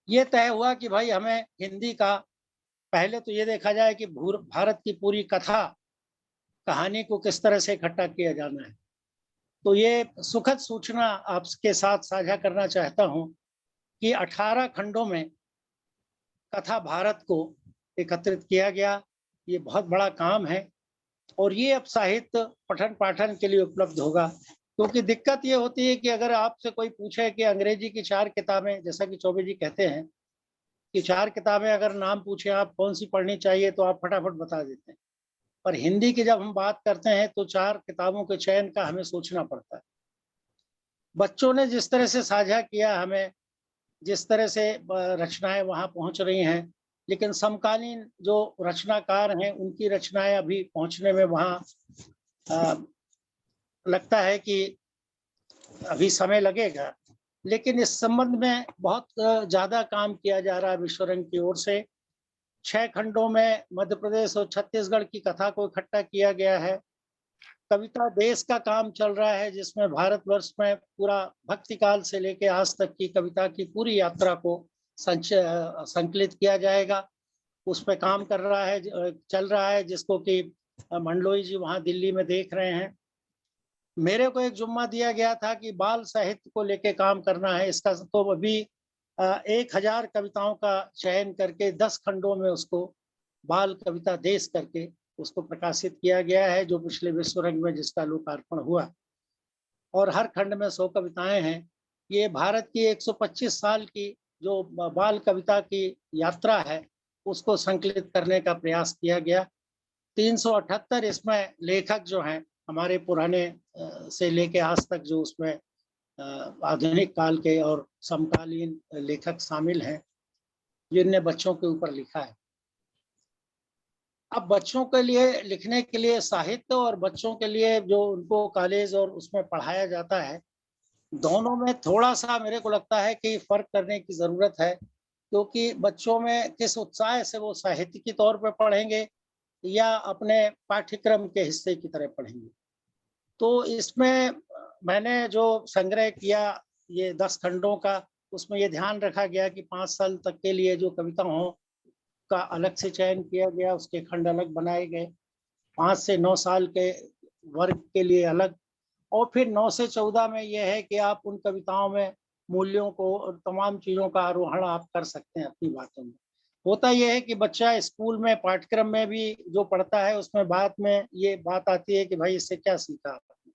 ये तय हुआ कि भाई हमें हिंदी का पहले तो ये देखा जाए कि भारत की पूरी कथा कहानी को किस तरह से इकट्ठा किया जाना है। तो ये सुखद सूचना आपके साथ साझा करना चाहता हूं कि 18 खंडों में कथा भारत को एकत्रित किया गया। ये बहुत बड़ा काम है और ये अब साहित्य पठन पाठन के लिए उपलब्ध होगा। क्योंकि दिक्कत ये होती है कि अगर आपसे कोई पूछे कि अंग्रेजी की 4 किताबें, जैसा कि चौबे जी कहते हैं कि 4 किताबें अगर नाम पूछे आप कौन सी पढ़नी चाहिए तो आप फटाफट बता देते हैं, पर हिंदी की जब हम बात करते हैं तो 4 किताबों के चयन का हमें सोचना पड़ता है। बच्चों ने जिस तरह से साझा किया, हमें जिस तरह से रचनाएं वहां पहुंच रही हैं, लेकिन समकालीन जो रचनाकार हैं उनकी रचनाएं अभी पहुंचने में वहां लगता है कि अभी समय लगेगा। लेकिन इस संबंध में बहुत ज्यादा काम किया जा रहा है विश्वरंग की ओर से। 6 खंडों में मध्य प्रदेश और छत्तीसगढ़ की कथा को इकट्ठा किया गया है। कविता देश का काम चल रहा है जिसमें भारतवर्ष में पूरा भक्ति काल से लेके आज तक की कविता की पूरी यात्रा को संकलित किया जाएगा। उस पर काम कर रहा है, चल रहा है, जिसको कि मंडलोई जी वहाँ दिल्ली में देख रहे हैं। मेरे को एक जुम्मा दिया गया था कि बाल साहित्य को लेके काम करना है। इसका तो अभी 1000 कविताओं का चयन करके 10 खंडों में उसको बाल कविता देश करके उसको प्रकाशित किया गया है, जो पिछले विश्वरंग में जिसका लोकार्पण हुआ। और हर खंड में 100 कविताएं हैं। ये भारत की 125 साल की जो बाल कविता की यात्रा है उसको संकलित करने का प्रयास किया गया। 378 इसमें लेखक जो हैं हमारे पुराने से लेके आज तक जो उसमें आधुनिक काल के और समकालीन लेखक शामिल हैं, जिनने बच्चों के ऊपर लिखा है। अब बच्चों के लिए लिखने के लिए साहित्य और बच्चों के लिए जो उनको कॉलेज और उसमें पढ़ाया जाता है, दोनों में थोड़ा सा मेरे को लगता है कि फर्क करने की जरूरत है। क्योंकि बच्चों में किस उत्साह से वो साहित्य के तौर पर पढ़ेंगे या अपने पाठ्यक्रम के हिस्से की तरह पढ़ेंगे। तो इसमें मैंने जो संग्रह किया ये 10 खंडों का, उसमें ये ध्यान रखा गया कि 5 साल तक के लिए जो कविता हो का अलग से चयन किया गया, उसके खंड अलग बनाए गए। 5 से 9 साल के वर्ग के लिए अलग, और फिर 9 से 14 में यह है कि आप उन कविताओं में मूल्यों को और तमाम चीज़ों का आरोहण आप कर सकते हैं अपनी बातों में। होता यह है कि बच्चा स्कूल में पाठ्यक्रम में भी जो पढ़ता है उसमें बाद में ये बात आती है कि भाई इससे क्या सीखा आपने,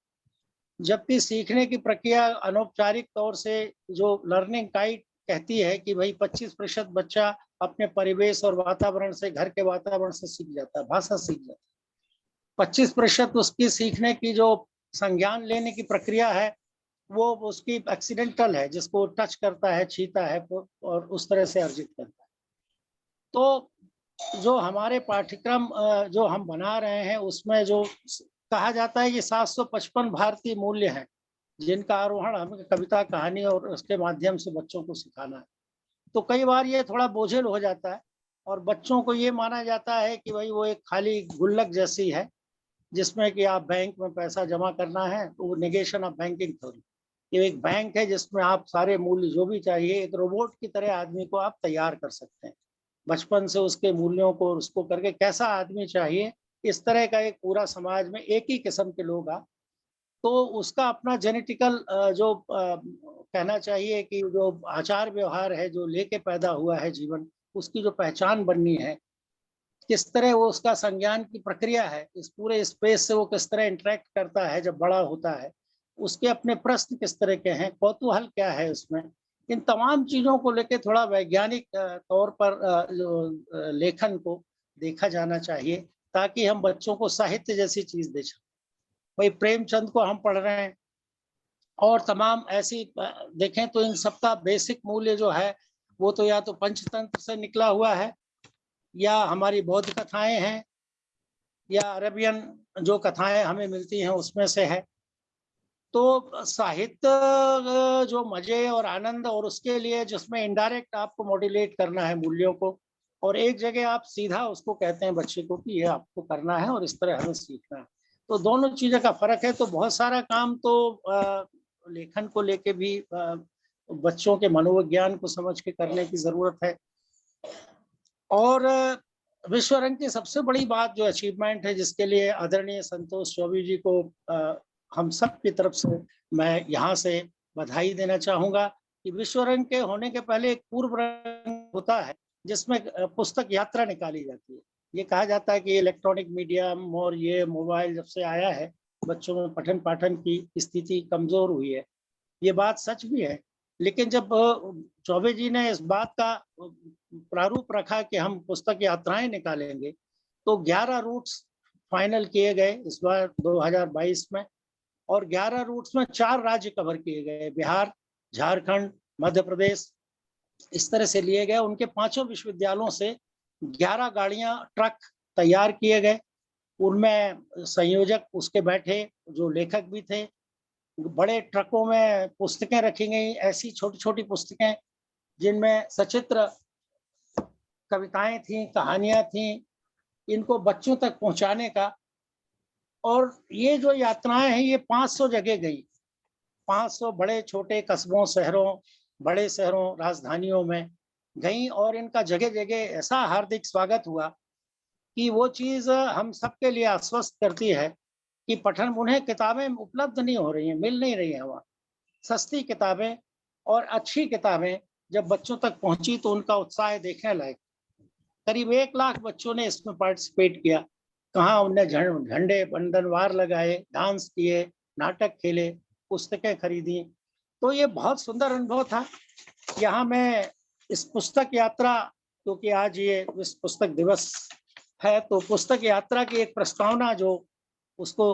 जबकि सीखने की प्रक्रिया अनौपचारिक तौर से जो लर्निंग गाइड कहती है कि भाई 25% बच्चा अपने परिवेश और वातावरण से, घर के वातावरण से सीख जाता है, भाषा सीख जाता है। 25% उसकी सीखने की जो संज्ञान लेने की प्रक्रिया है वो उसकी एक्सीडेंटल है, जिसको टच करता है, छीता है और उस तरह से अर्जित करता है। तो जो हमारे पाठ्यक्रम जो हम बना रहे हैं उसमें जो कहा जाता है कि 755 भारतीय मूल्य हैं जिनका आरोहण हमें कविता, कहानी और उसके माध्यम से बच्चों को सिखाना है। तो कई बार ये थोड़ा बोझिल हो जाता है और बच्चों को ये माना जाता है कि भाई वो एक खाली गुल्लक जैसी है जिसमें कि आप बैंक में पैसा जमा करना है, तो वो नेगेशन ऑफ बैंकिंग थ्योरी। ये एक बैंक है जिसमें आप सारे मूल्य जो भी चाहिए, एक रोबोट की तरह आदमी को आप तैयार कर सकते हैं। बचपन से उसके मूल्यों को उसको करके कैसा आदमी चाहिए, इस तरह का एक पूरा समाज में एक ही किस्म के लोग आ, तो उसका अपना जेनेटिकल जो कहना चाहिए कि जो आचार व्यवहार है जो लेके पैदा हुआ है जीवन, उसकी जो पहचान बननी है, किस तरह वो उसका संज्ञान की प्रक्रिया है, इस पूरे स्पेस से वो किस तरह इंटरेक्ट करता है जब बड़ा होता है, उसके अपने प्रश्न किस तरह के हैं, कौतूहल क्या है उसमें, इन तमाम चीजों को लेके थोड़ा वैज्ञानिक तौर पर जो लेखन को देखा जाना चाहिए ताकि हम बच्चों को साहित्य जैसी चीज दे सकें। भाई प्रेमचंद को हम पढ़ रहे हैं और तमाम ऐसी देखें तो इन सबका बेसिक मूल्य जो है वो तो या तो पंचतंत्र से निकला हुआ है या हमारी बौद्ध कथाएं हैं या अरबियन जो कथाएं हमें मिलती हैं उसमें से है। तो साहित्य जो मजे और आनंद और उसके लिए जिसमें इनडायरेक्ट आपको मॉड्यूलेट करना है मूल्यों को, और एक जगह आप सीधा उसको कहते हैं बच्चे को कि ये आपको करना है और इस तरह हमें सीखना है। तो दोनों चीज़ों का फर्क है। तो बहुत सारा काम तो लेखन को लेके भी बच्चों के मनोविज्ञान को समझ के करने की जरूरत है। और विश्व रंग की सबसे बड़ी बात जो अचीवमेंट है, जिसके लिए आदरणीय संतोष चौबे जी को हम सब की तरफ से मैं यहाँ से बधाई देना चाहूँगा कि विश्व रंग के होने के पहले एक पूर्व रंग होता है जिसमें पुस्तक यात्रा निकाली जाती है। ये कहा जाता है कि इलेक्ट्रॉनिक मीडियम और ये मोबाइल जब से आया है, बच्चों में पठन पाठन की स्थिति कमजोर हुई है। ये बात सच भी है, लेकिन जब चौबे जी ने इस बात का प्रारूप रखा कि हम पुस्तक यात्राएं निकालेंगे, तो 11 रूट्स फाइनल किए गए इस बार 2022 में, और 11 रूट्स में 4 राज्य कवर किए गए, बिहार, झारखंड, मध्य प्रदेश, इस तरह से लिए गए। उनके 5 विश्वविद्यालयों से 11 गाड़ियां, ट्रक तैयार किए गए। उनमें संयोजक उसके बैठे जो लेखक भी थे। बड़े ट्रकों में पुस्तकें रखी गई, ऐसी छोटी छोटी पुस्तकें जिनमें सचित्र कविताएं थीं, कहानियां थीं, इनको बच्चों तक पहुंचाने का। और ये जो यात्राएं हैं ये 500 जगह गई, 500 बड़े छोटे कस्बों, शहरों, बड़े शहरों, राजधानियों में गई, और इनका जगह जगह ऐसा हार्दिक स्वागत हुआ कि वो चीज़ हम सबके लिए आश्वस्त करती है कि पठन, उन्हें किताबें उपलब्ध नहीं हो रही हैं, मिल नहीं रही हैं वहाँ। सस्ती किताबें और अच्छी किताबें जब बच्चों तक पहुंची तो उनका उत्साह देखने लायक। करीब 1 लाख बच्चों ने इसमें पार्टिसिपेट किया। कहाँ उनने झंडे बंधनवार लगाए, डांस किए, नाटक खेले, पुस्तकें खरीदी। तो ये बहुत सुंदर अनुभव था। यहाँ मैं इस पुस्तक यात्रा, क्योंकि आज ये विश्व पुस्तक दिवस है, तो पुस्तक यात्रा की एक प्रस्तावना जो उसको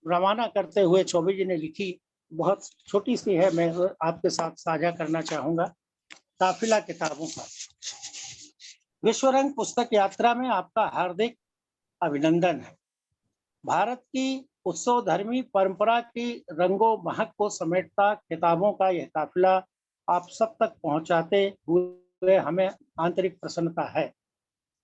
रवाना करते हुए चौबे जी ने लिखी, बहुत छोटी सी है, मैं आपके साथ साझा करना चाहूँगा। काफिला किताबों का। विश्व रंग पुस्तक यात्रा में आपका हार्दिक अभिनंदन है। भारत की उत्सव धर्मी परंपरा की रंगों महक को समेटता किताबों का यह काफिला आप सब तक पहुंचाते हुए हमें आंतरिक प्रसन्नता है।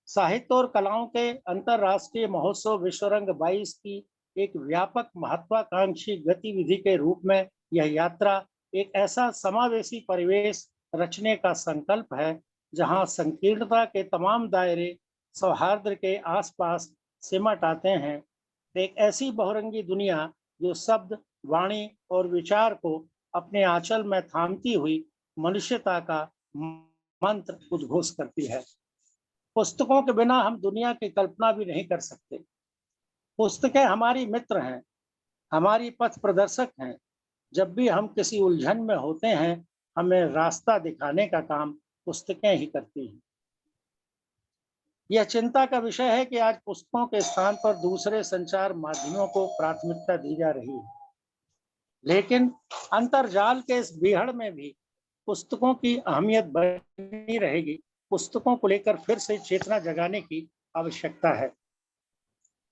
साहित्य और कलाओं के अंतर्राष्ट्रीय महोत्सव विश्व रंग 22 की एक व्यापक महत्वाकांक्षी गतिविधि के रूप में यह यात्रा एक ऐसा समावेशी परिवेश रचने का संकल्प है जहां संकीर्णता के तमाम दायरे सौहार्द के आसपास सिमट आते हैं। एक ऐसी बहुरंगी दुनिया जो शब्द, वाणी और विचार को अपने आंचल में थामती हुई मनुष्यता का मंत्र उद्घोष करती है। पुस्तकों के बिना हम दुनिया की कल्पना भी नहीं कर सकते। पुस्तकें हमारी मित्र हैं, हमारी पथ प्रदर्शक हैं। जब भी हम किसी उलझन में होते हैं, हमें रास्ता दिखाने का काम पुस्तकें ही करती हैं। यह चिंता का विषय है कि आज पुस्तकों के स्थान पर दूसरे संचार माध्यमों को प्राथमिकता दी जा रही है, लेकिन अंतर्जाल के इस बीहड़ में भी पुस्तकों की अहमियत बनी रहेगी। पुस्तकों को लेकर फिर से चेतना जगाने की आवश्यकता है।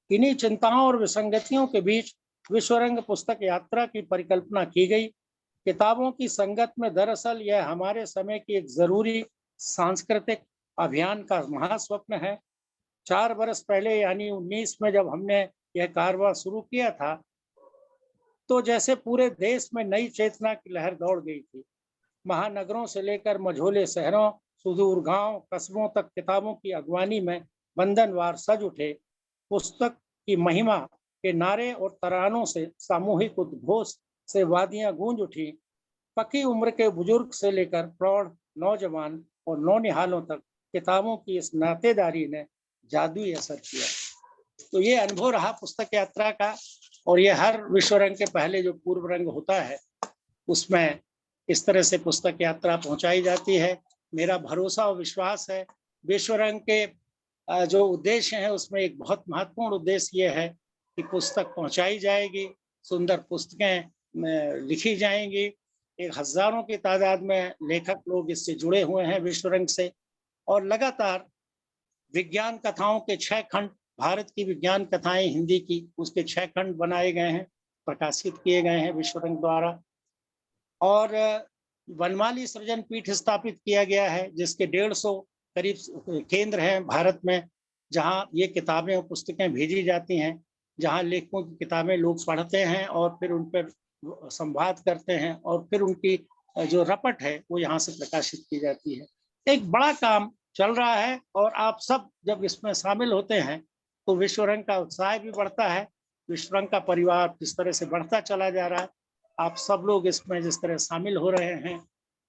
इन्हीं चिंताओं और विसंगतियों के बीच विश्व रंग पुस्तक यात्रा की परिकल्पना की गई। किताबों की संगत में दरअसल यह हमारे समय की एक जरूरी सांस्कृतिक अभियान का महास्वप्न है। 4 बरस पहले यानी 19 में जब हमने यह कारवां शुरू किया था, तो जैसे पूरे देश में नई चेतना की लहर दौड़ गई थी। महानगरों से लेकर मझोले शहरों, सुदूर गांव, कस्बों तक किताबों की अगवानी में बंधनवार सज उठे। पुस्तक की महिमा के नारे और तरानों से सामूहिक उद्घोष से वादियां गूंज उठी। पकी उम्र के बुजुर्ग से लेकर प्रौढ़, नौजवान और नौनिहालों तक किताबों की इस नातेदारी ने जादुई असर किया। तो ये अनुभव रहा पुस्तक यात्रा का, और ये हर विश्व रंग के पहले जो पूर्व रंग होता है उसमें इस तरह से पुस्तक यात्रा पहुंचाई जाती है। मेरा भरोसा और विश्वास है विश्व रंग के जो उद्देश्य है उसमें एक बहुत महत्वपूर्ण उद्देश्य ये है कि पुस्तक पहुंचाई जाएगी, सुंदर पुस्तकें लिखी जाएंगी। एक हजारों की तादाद में लेखक लोग इससे जुड़े हुए हैं विश्व रंग से, और लगातार विज्ञान कथाओं के 6 खंड, भारत की विज्ञान कथाएं हिंदी की, उसके 6 खंड बनाए गए हैं, प्रकाशित किए गए हैं विश्व रंग द्वारा। और वनमाली सृजन पीठ स्थापित किया गया है जिसके 150 करीब केंद्र हैं भारत में, जहां ये किताबें और पुस्तकें भेजी जाती हैं, जहां लेखकों की किताबें लोग पढ़ते हैं और फिर उन पर संवाद करते हैं और फिर उनकी जो रपट है वो यहाँ से प्रकाशित की जाती है। एक बड़ा काम चल रहा है और आप सब जब इसमें शामिल होते हैं तो विश्व रंग का उत्साह भी बढ़ता है। विश्व रंग का परिवार जिस तरह से बढ़ता चला जा रहा है, आप सब लोग इसमें जिस तरह शामिल हो रहे हैं,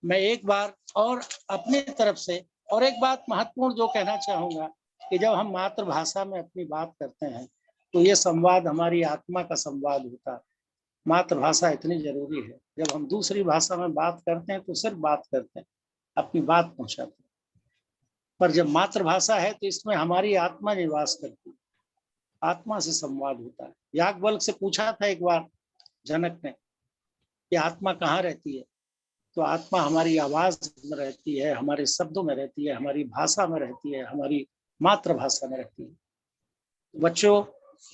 मैं एक बार और अपनी तरफ से और एक बात महत्वपूर्ण जो कहना चाहूँगा कि जब हम मातृभाषा में अपनी बात करते हैं तो ये संवाद हमारी आत्मा का संवाद होता है। मातृभाषा इतनी जरूरी है। जब हम दूसरी भाषा में बात करते हैं तो सिर्फ बात करते हैं, अपनी बात पहुंचाते हैं, पर जब मातृभाषा है तो इसमें हमारी आत्मा निवास करती है, आत्मा से संवाद होता है। याज्ञवल्क्य से पूछा था एक बार जनक ने कि आत्मा कहाँ रहती है, तो आत्मा हमारी आवाज में रहती है, हमारे शब्दों में रहती है, हमारी भाषा में रहती है, हमारी मातृभाषा में रहती है। बच्चों,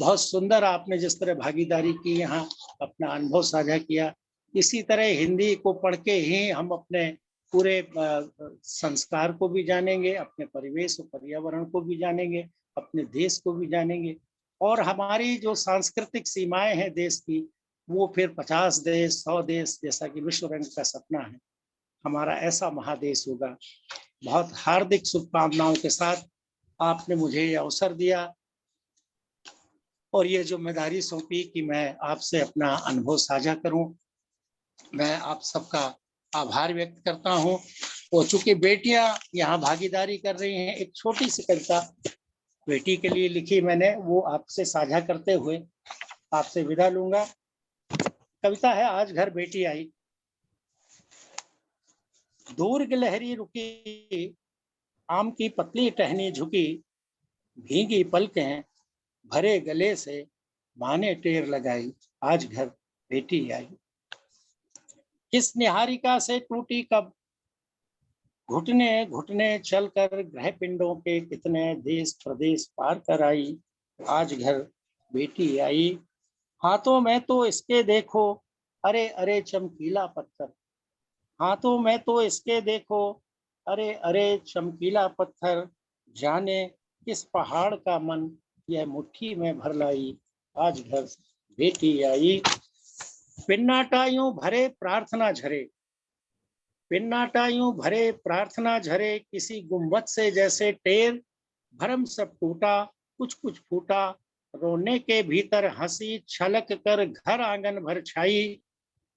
बहुत सुंदर आपने जिस तरह भागीदारी की, यहाँ अपना अनुभव साझा किया। इसी तरह हिंदी को पढ़ के ही हम अपने पूरे संस्कार को भी जानेंगे, अपने परिवेश और पर्यावरण को भी जानेंगे, अपने देश को भी जानेंगे, और हमारी जो सांस्कृतिक सीमाएं हैं देश की, वो फिर 50 देश 100 देश जैसा कि विश्व रंग का सपना है, हमारा ऐसा महादेश होगा। बहुत हार्दिक शुभकामनाओं के साथ आपने मुझे ये अवसर दिया और ये जिम्मेदारी सौंपी कि मैं आपसे अपना अनुभव साझा करूं। मैं आप सबका आभार व्यक्त करता हूं। और चूंकि बेटियां यहाँ भागीदारी कर रही हैं, एक छोटी सी कविता बेटी के लिए लिखी मैंने, वो आपसे साझा करते हुए आपसे विदा लूंगा। कविता है आज घर बेटी आई। दूर की लहरी रुकी, आम की पतली टहनी झुकी, भीगी पलकें भरे गले से माँ ने टेर लगाई, आज घर बेटी आई। किस निहारिका से टूटी कब, घुटने घुटने चलकर ग्रह पिंडों के कितने देश प्रदेश पार कर आई, आज घर बेटी आई। हाथों में तो इसके देखो अरे अरे चमकीला पत्थर, हाथों में तो इसके देखो अरे अरे चमकीला पत्थर, जाने किस पहाड़ का मन यह मुट्ठी में भर लाई, आज घर बेटी आई। पिन्नाटा यूं भरे प्रार्थना झरे, पिन्नाटा यूं भरे प्रार्थना झरे, किसी गुम्बद से जैसे टेर, भरम सब टूटा कुछ कुछ फूटा, रोने के भीतर हंसी छलक कर घर आंगन भर छाई,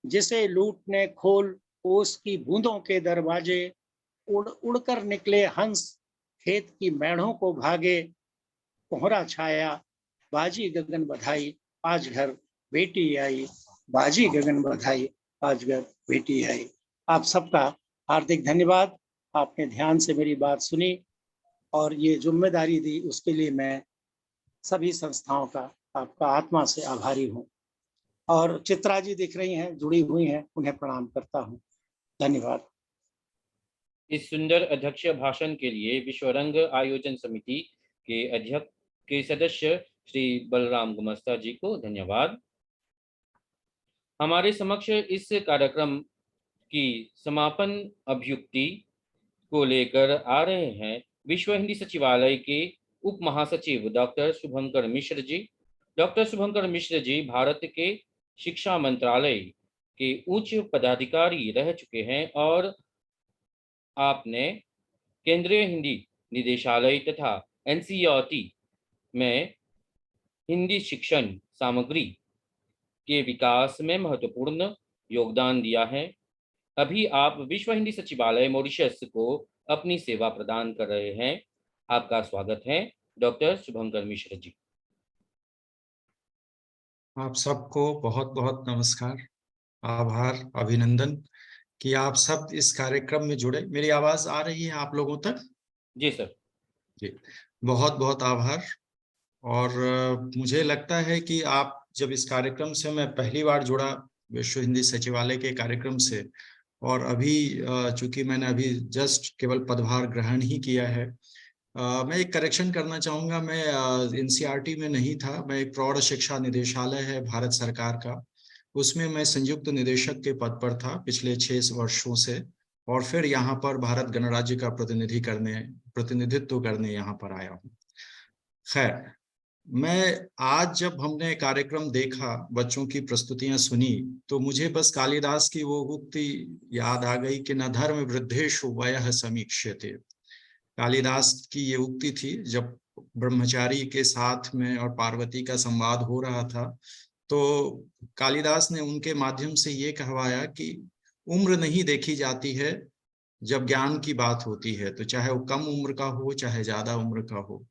जिसे लूटने खोल ओस की बूंदों के दरवाजे, उड़ उड़कर निकले हंस खेत की मेढ़ों को भागे, कोहरा छाया बाजी गगन बधाई, आज घर बेटी आई, बाजी गगन बधाई, आज घर बेटी आई। आप सबका हार्दिक धन्यवाद। आपने ध्यान से मेरी बात सुनी और ये जिम्मेदारी दी, उसके लिए मैं सभी संस्थाओं का आपका आत्मा से आभारी हूँ। और चित्रा जी दिख रही हैं, जुड़ी हुई हैं, उन्हें प्रणाम करता हूँ। धन्यवाद।
इस सुंदर अध्यक्ष भाषण के लिए विश्व रंग आयोजन समिति के अध्यक्ष के सदस्य श्री बलराम गुमस्ता जी को धन्यवाद। हमारे समक्ष इस कार्यक्रम की समापन अभियुक्ति को लेकर आ रहे हैं विश्व हिंदी सचिवालय के उप महासचिव डॉक्टर शुभंकर मिश्र जी। डॉक्टर शुभंकर मिश्र जी भारत के शिक्षा मंत्रालय के उच्च पदाधिकारी रह चुके हैं और आपने केंद्रीय हिंदी निदेशालय तथा एनसीईआरटी में हिंदी शिक्षण सामग्री के विकास में महत्वपूर्ण योगदान दिया है। अभी आप विश्व हिंदी सचिवालय मॉरिशस को अपनी सेवा प्रदान कर रहे हैं। आपका स्वागत है डॉक्टर शुभंकर मिश्र जी।
आप सबको बहुत बहुत नमस्कार, आभार, अभिनंदन कि आप सब इस कार्यक्रम में जुड़े। मेरी आवाज आ रही है आप लोगों तक?
जी सर।
जी, बहुत बहुत आभार। और मुझे लगता है कि आप जब इस कार्यक्रम से, मैं पहली बार जुड़ा विश्व हिंदी सचिवालय के कार्यक्रम से, और अभी चूंकि मैंने अभी जस्ट केवल पदभार ग्रहण ही किया है, मैं एक करेक्शन करना चाहूँगा। मैं एनसीईआरटी में नहीं था, मैं एक प्रौढ़ शिक्षा निदेशालय है भारत सरकार का, उसमें मैं संयुक्त निदेशक के पद पर था पिछले 6 वर्षों से, और फिर यहाँ पर भारत गणराज्य का प्रतिनिधित्व करने यहाँ पर आया हूँ। खैर, मैं आज जब हमने कार्यक्रम देखा, बच्चों की प्रस्तुतियां सुनी, तो मुझे बस कालिदास की वो उक्ति याद आ गई कि न धर्म वृद्धेषु वयः समीक्ष्यते। कालिदास की ये उक्ति थी जब ब्रह्मचारी के साथ में और पार्वती का संवाद हो रहा था, तो कालिदास ने उनके माध्यम से ये कहवाया कि उम्र नहीं देखी जाती है जब ज्ञान की बात होती है, तो चाहे वो कम उम्र का हो चाहे ज्यादा उम्र का हो।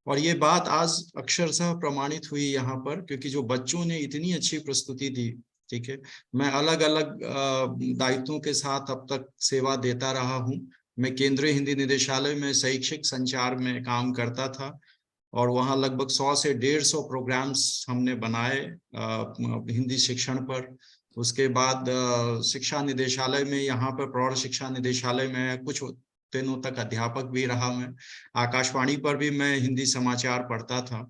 और ये बात आज अक्षरशः प्रमाणित हुई यहाँ पर, क्योंकि जो बच्चों ने इतनी अच्छी प्रस्तुति दी, ठीक है, मैं अलग अलग दायित्वों के साथ अब तक सेवा देता रहा हूँ। मैं केंद्रीय हिंदी निदेशालय में शैक्षिक संचार में काम करता था और वहाँ लगभग 100 से 150 प्रोग्राम्स हमने बनाए हिंदी शिक्षण पर। उसके बाद शिक्षा निदेशालय में, यहाँ पर प्रौढ़ शिक्षा निदेशालय में कुछ दिनों तक अध्यापक भी रहा मैं। आकाशवाणी पर भी मैं हिंदी समाचार पढ़ता था।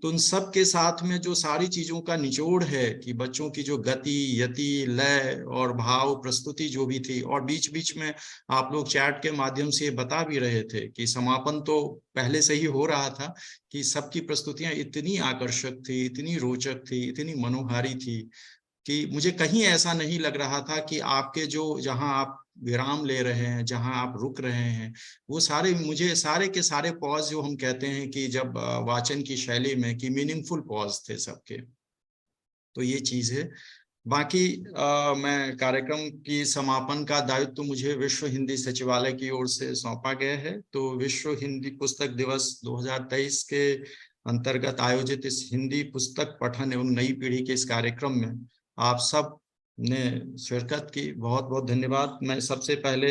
तो उन सब के साथ में जो सारी चीजों का निचोड़ है कि बच्चों की जो गति, यति, लय और भाव प्रस्तुति जो भी थी, और बीच बीच में आप लोग चैट के माध्यम से बता भी रहे थे कि समापन तो पहले से ही हो रहा था कि सबकी प्रस्तुतियां इतनी आकर्षक थी, इतनी रोचक थी, इतनी मनोहारी थी कि मुझे कहीं ऐसा नहीं लग रहा था कि आपके जो जहां आप विराम ले रहे हैं, जहां आप रुक रहे हैं, वो सारे मुझे सारे के सारे पॉज जो हम कहते हैं कि जब वाचन की शैली में कि मीनिंगफुल पॉज थे सबके। तो ये चीज है। बाकी मैं कार्यक्रम की समापन का दायित्व तो मुझे विश्व हिंदी सचिवालय की ओर से सौंपा गया है। तो विश्व हिंदी पुस्तक दिवस 2023 के अंतर्गत आयोजित इस हिंदी पुस्तक पठन एवं नई पीढ़ी के इस कार्यक्रम में आप सब ने शिरकत की, बहुत बहुत धन्यवाद। मैं सबसे पहले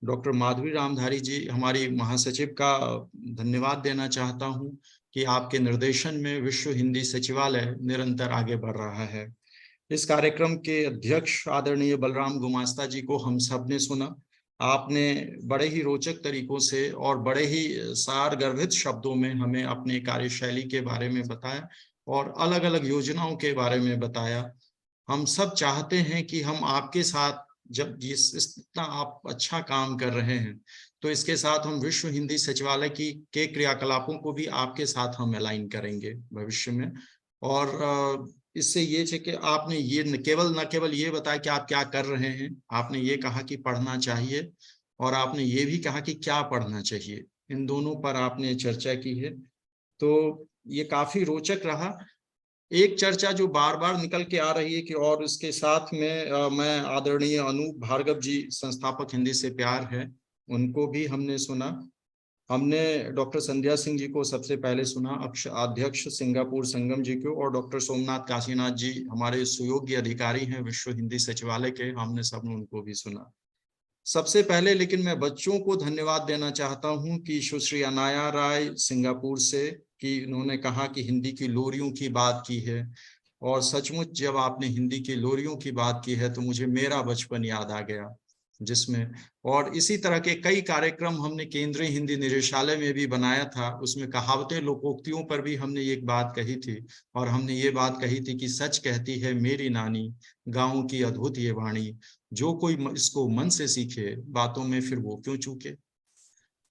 डॉक्टर माधुरी रामधारी जी, हमारी महासचिव का धन्यवाद देना चाहता हूं कि आपके निर्देशन में विश्व हिंदी सचिवालय निरंतर आगे बढ़ रहा है। इस कार्यक्रम के अध्यक्ष आदरणीय बलराम गुमास्ता जी को हम सब ने सुना। आपने बड़े ही रोचक तरीकों से और बड़े ही सारगर्भित शब्दों में हमें अपने कार्यशैली के बारे में बताया और अलग अलग योजनाओं के बारे में बताया। हम सब चाहते हैं कि हम आपके साथ, जब इतना आप अच्छा काम कर रहे हैं, तो इसके साथ हम विश्व हिंदी सचिवालय के क्रियाकलापों को भी आपके साथ हम अलाइन करेंगे भविष्य में। और इससे ये है कि आपने ये न केवल ये बताया कि आप क्या कर रहे हैं, आपने ये कहा कि पढ़ना चाहिए और आपने ये भी कहा कि क्या पढ़ना चाहिए। इन दोनों पर आपने चर्चा की है, तो ये काफी रोचक रहा। एक चर्चा जो बार बार निकल के आ रही है कि और इसके साथ में मैं आदरणीय अनूप भार्गव जी, संस्थापक हिंदी से प्यार है, उनको भी हमने सुना। हमने डॉक्टर संध्या सिंह जी को सबसे पहले सुना, अध्यक्ष सिंगापुर संगम जी को, और डॉक्टर सोमनाथ काशीनाथ जी हमारे सुयोग्य अधिकारी हैं विश्व हिंदी सचिवालय के, हमने सब उनको भी सुना। सबसे पहले लेकिन मैं बच्चों को धन्यवाद देना चाहता हूं कि सुश्री अनाया राय सिंगापुर से, कि उन्होंने कहा कि हिंदी की लोरियों की बात की है, और सचमुच जब आपने हिंदी की लोरियों की बात की है तो मुझे मेरा बचपन याद आ गया, जिसमें और इसी तरह के कई कार्यक्रम हमने केंद्रीय हिंदी निदेशालय में भी बनाया था। उसमें कहावतें, लोकोक्तियों पर भी हमने एक बात कही थी, और हमने ये बात कही थी कि सच कहती है मेरी नानी, गाँव की अद्भुत ये वाणी, जो कोई इसको मन से सीखे, बातों में फिर वो क्यों चूके।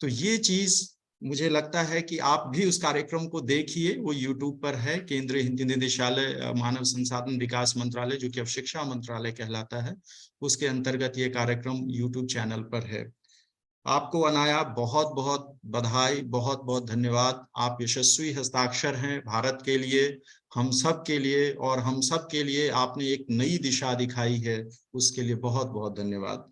तो ये चीज मुझे लगता है कि आप भी उस कार्यक्रम को देखिए, वो YouTube पर है, केंद्रीय हिंदी निदेशालय मानव संसाधन विकास मंत्रालय, जो कि अब शिक्षा मंत्रालय कहलाता है, उसके अंतर्गत ये कार्यक्रम YouTube चैनल पर है। आपको अनाया बहुत बहुत बधाई, बहुत बहुत धन्यवाद। आप यशस्वी हस्ताक्षर हैं भारत के लिए, हम सब के लिए, और हम सब के लिए आपने एक नई दिशा दिखाई है, उसके लिए बहुत बहुत धन्यवाद।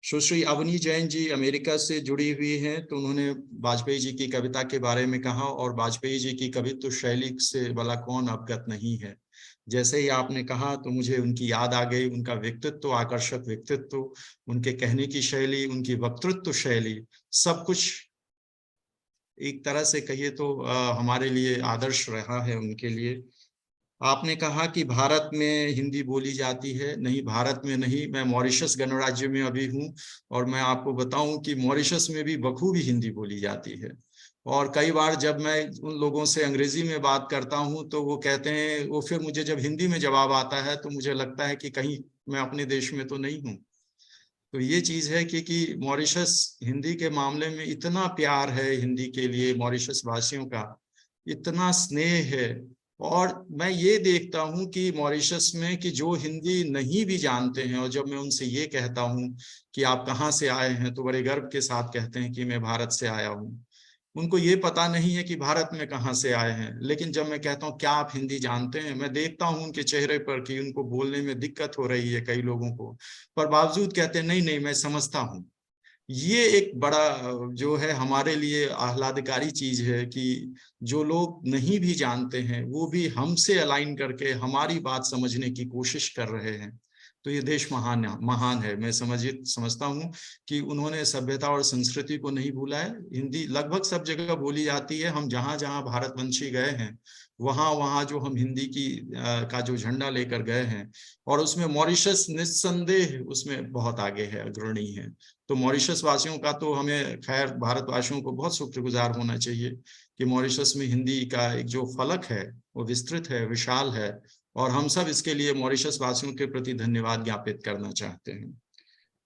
सुश्री अवनी जैन जी अमेरिका से जुड़ी हुई हैं, तो उन्होंने वाजपेयी जी की कविता के बारे में कहा, और वाजपेयी जी की कवित्व शैली से भला कौन अवगत नहीं है। जैसे ही आपने कहा तो मुझे उनकी याद आ गई, उनका व्यक्तित्व, आकर्षक व्यक्तित्व, उनके कहने की शैली, उनकी वक्तृत्व शैली, सब कुछ एक तरह से कहिए तो हमारे लिए आदर्श रहा है उनके लिए। आपने कहा कि भारत में हिंदी बोली जाती है, नहीं, भारत में नहीं, मैं मॉरिशस गणराज्य में अभी हूँ, और मैं आपको बताऊं कि मॉरिशस में भी बखूबी हिंदी बोली जाती है। और कई बार जब मैं उन लोगों से अंग्रेजी में बात करता हूं तो वो कहते हैं, वो फिर मुझे जब हिंदी में जवाब आता है तो मुझे लगता है कि कहीं मैं अपने देश में तो नहीं हूं। तो ये चीज है कि मॉरिशस हिंदी के मामले में इतना प्यार है हिंदी के लिए मॉरिशस वासियों का, इतना स्नेह है। और मैं ये देखता हूँ कि मॉरिशस में कि जो हिंदी नहीं भी जानते हैं, और जब मैं उनसे ये कहता हूँ कि आप कहाँ से आए हैं, तो बड़े गर्व के साथ कहते हैं कि मैं भारत से आया हूँ। उनको ये पता नहीं है कि भारत में कहाँ से आए हैं। लेकिन जब मैं कहता हूँ क्या आप हिंदी जानते हैं, मैं देखता हूँ उनके चेहरे पर कि उनको बोलने में दिक्कत हो रही है कई लोगों को, पर बावजूद कहते हैं नहीं नहीं मैं समझता हूँ। ये एक बड़ा जो है हमारे लिए आह्लादकारी चीज है कि जो लोग नहीं भी जानते हैं वो भी हमसे अलाइन करके हमारी बात समझने की कोशिश कर रहे हैं। तो ये देश महान है। मैं समझता हूँ कि उन्होंने सभ्यता और संस्कृति को नहीं भूला है। हिंदी लगभग सब जगह बोली जाती है। हम जहाँ जहाँ भारतवंशी गए हैं वहाँ जो हम हिंदी का जो झंडा लेकर गए हैं, और उसमें मॉरिशस निस्संदेह उसमें बहुत आगे है, अग्रणी है। तो मॉरिशस वासियों का तो हमें, खैर भारतवासियों को बहुत शुक्रगुजार होना चाहिए कि मॉरिशस में हिंदी का एक जो फलक है वो विस्तृत है, विशाल है, और हम सब इसके लिए मॉरिशस वासियों के प्रति धन्यवाद ज्ञापित करना चाहते हैं।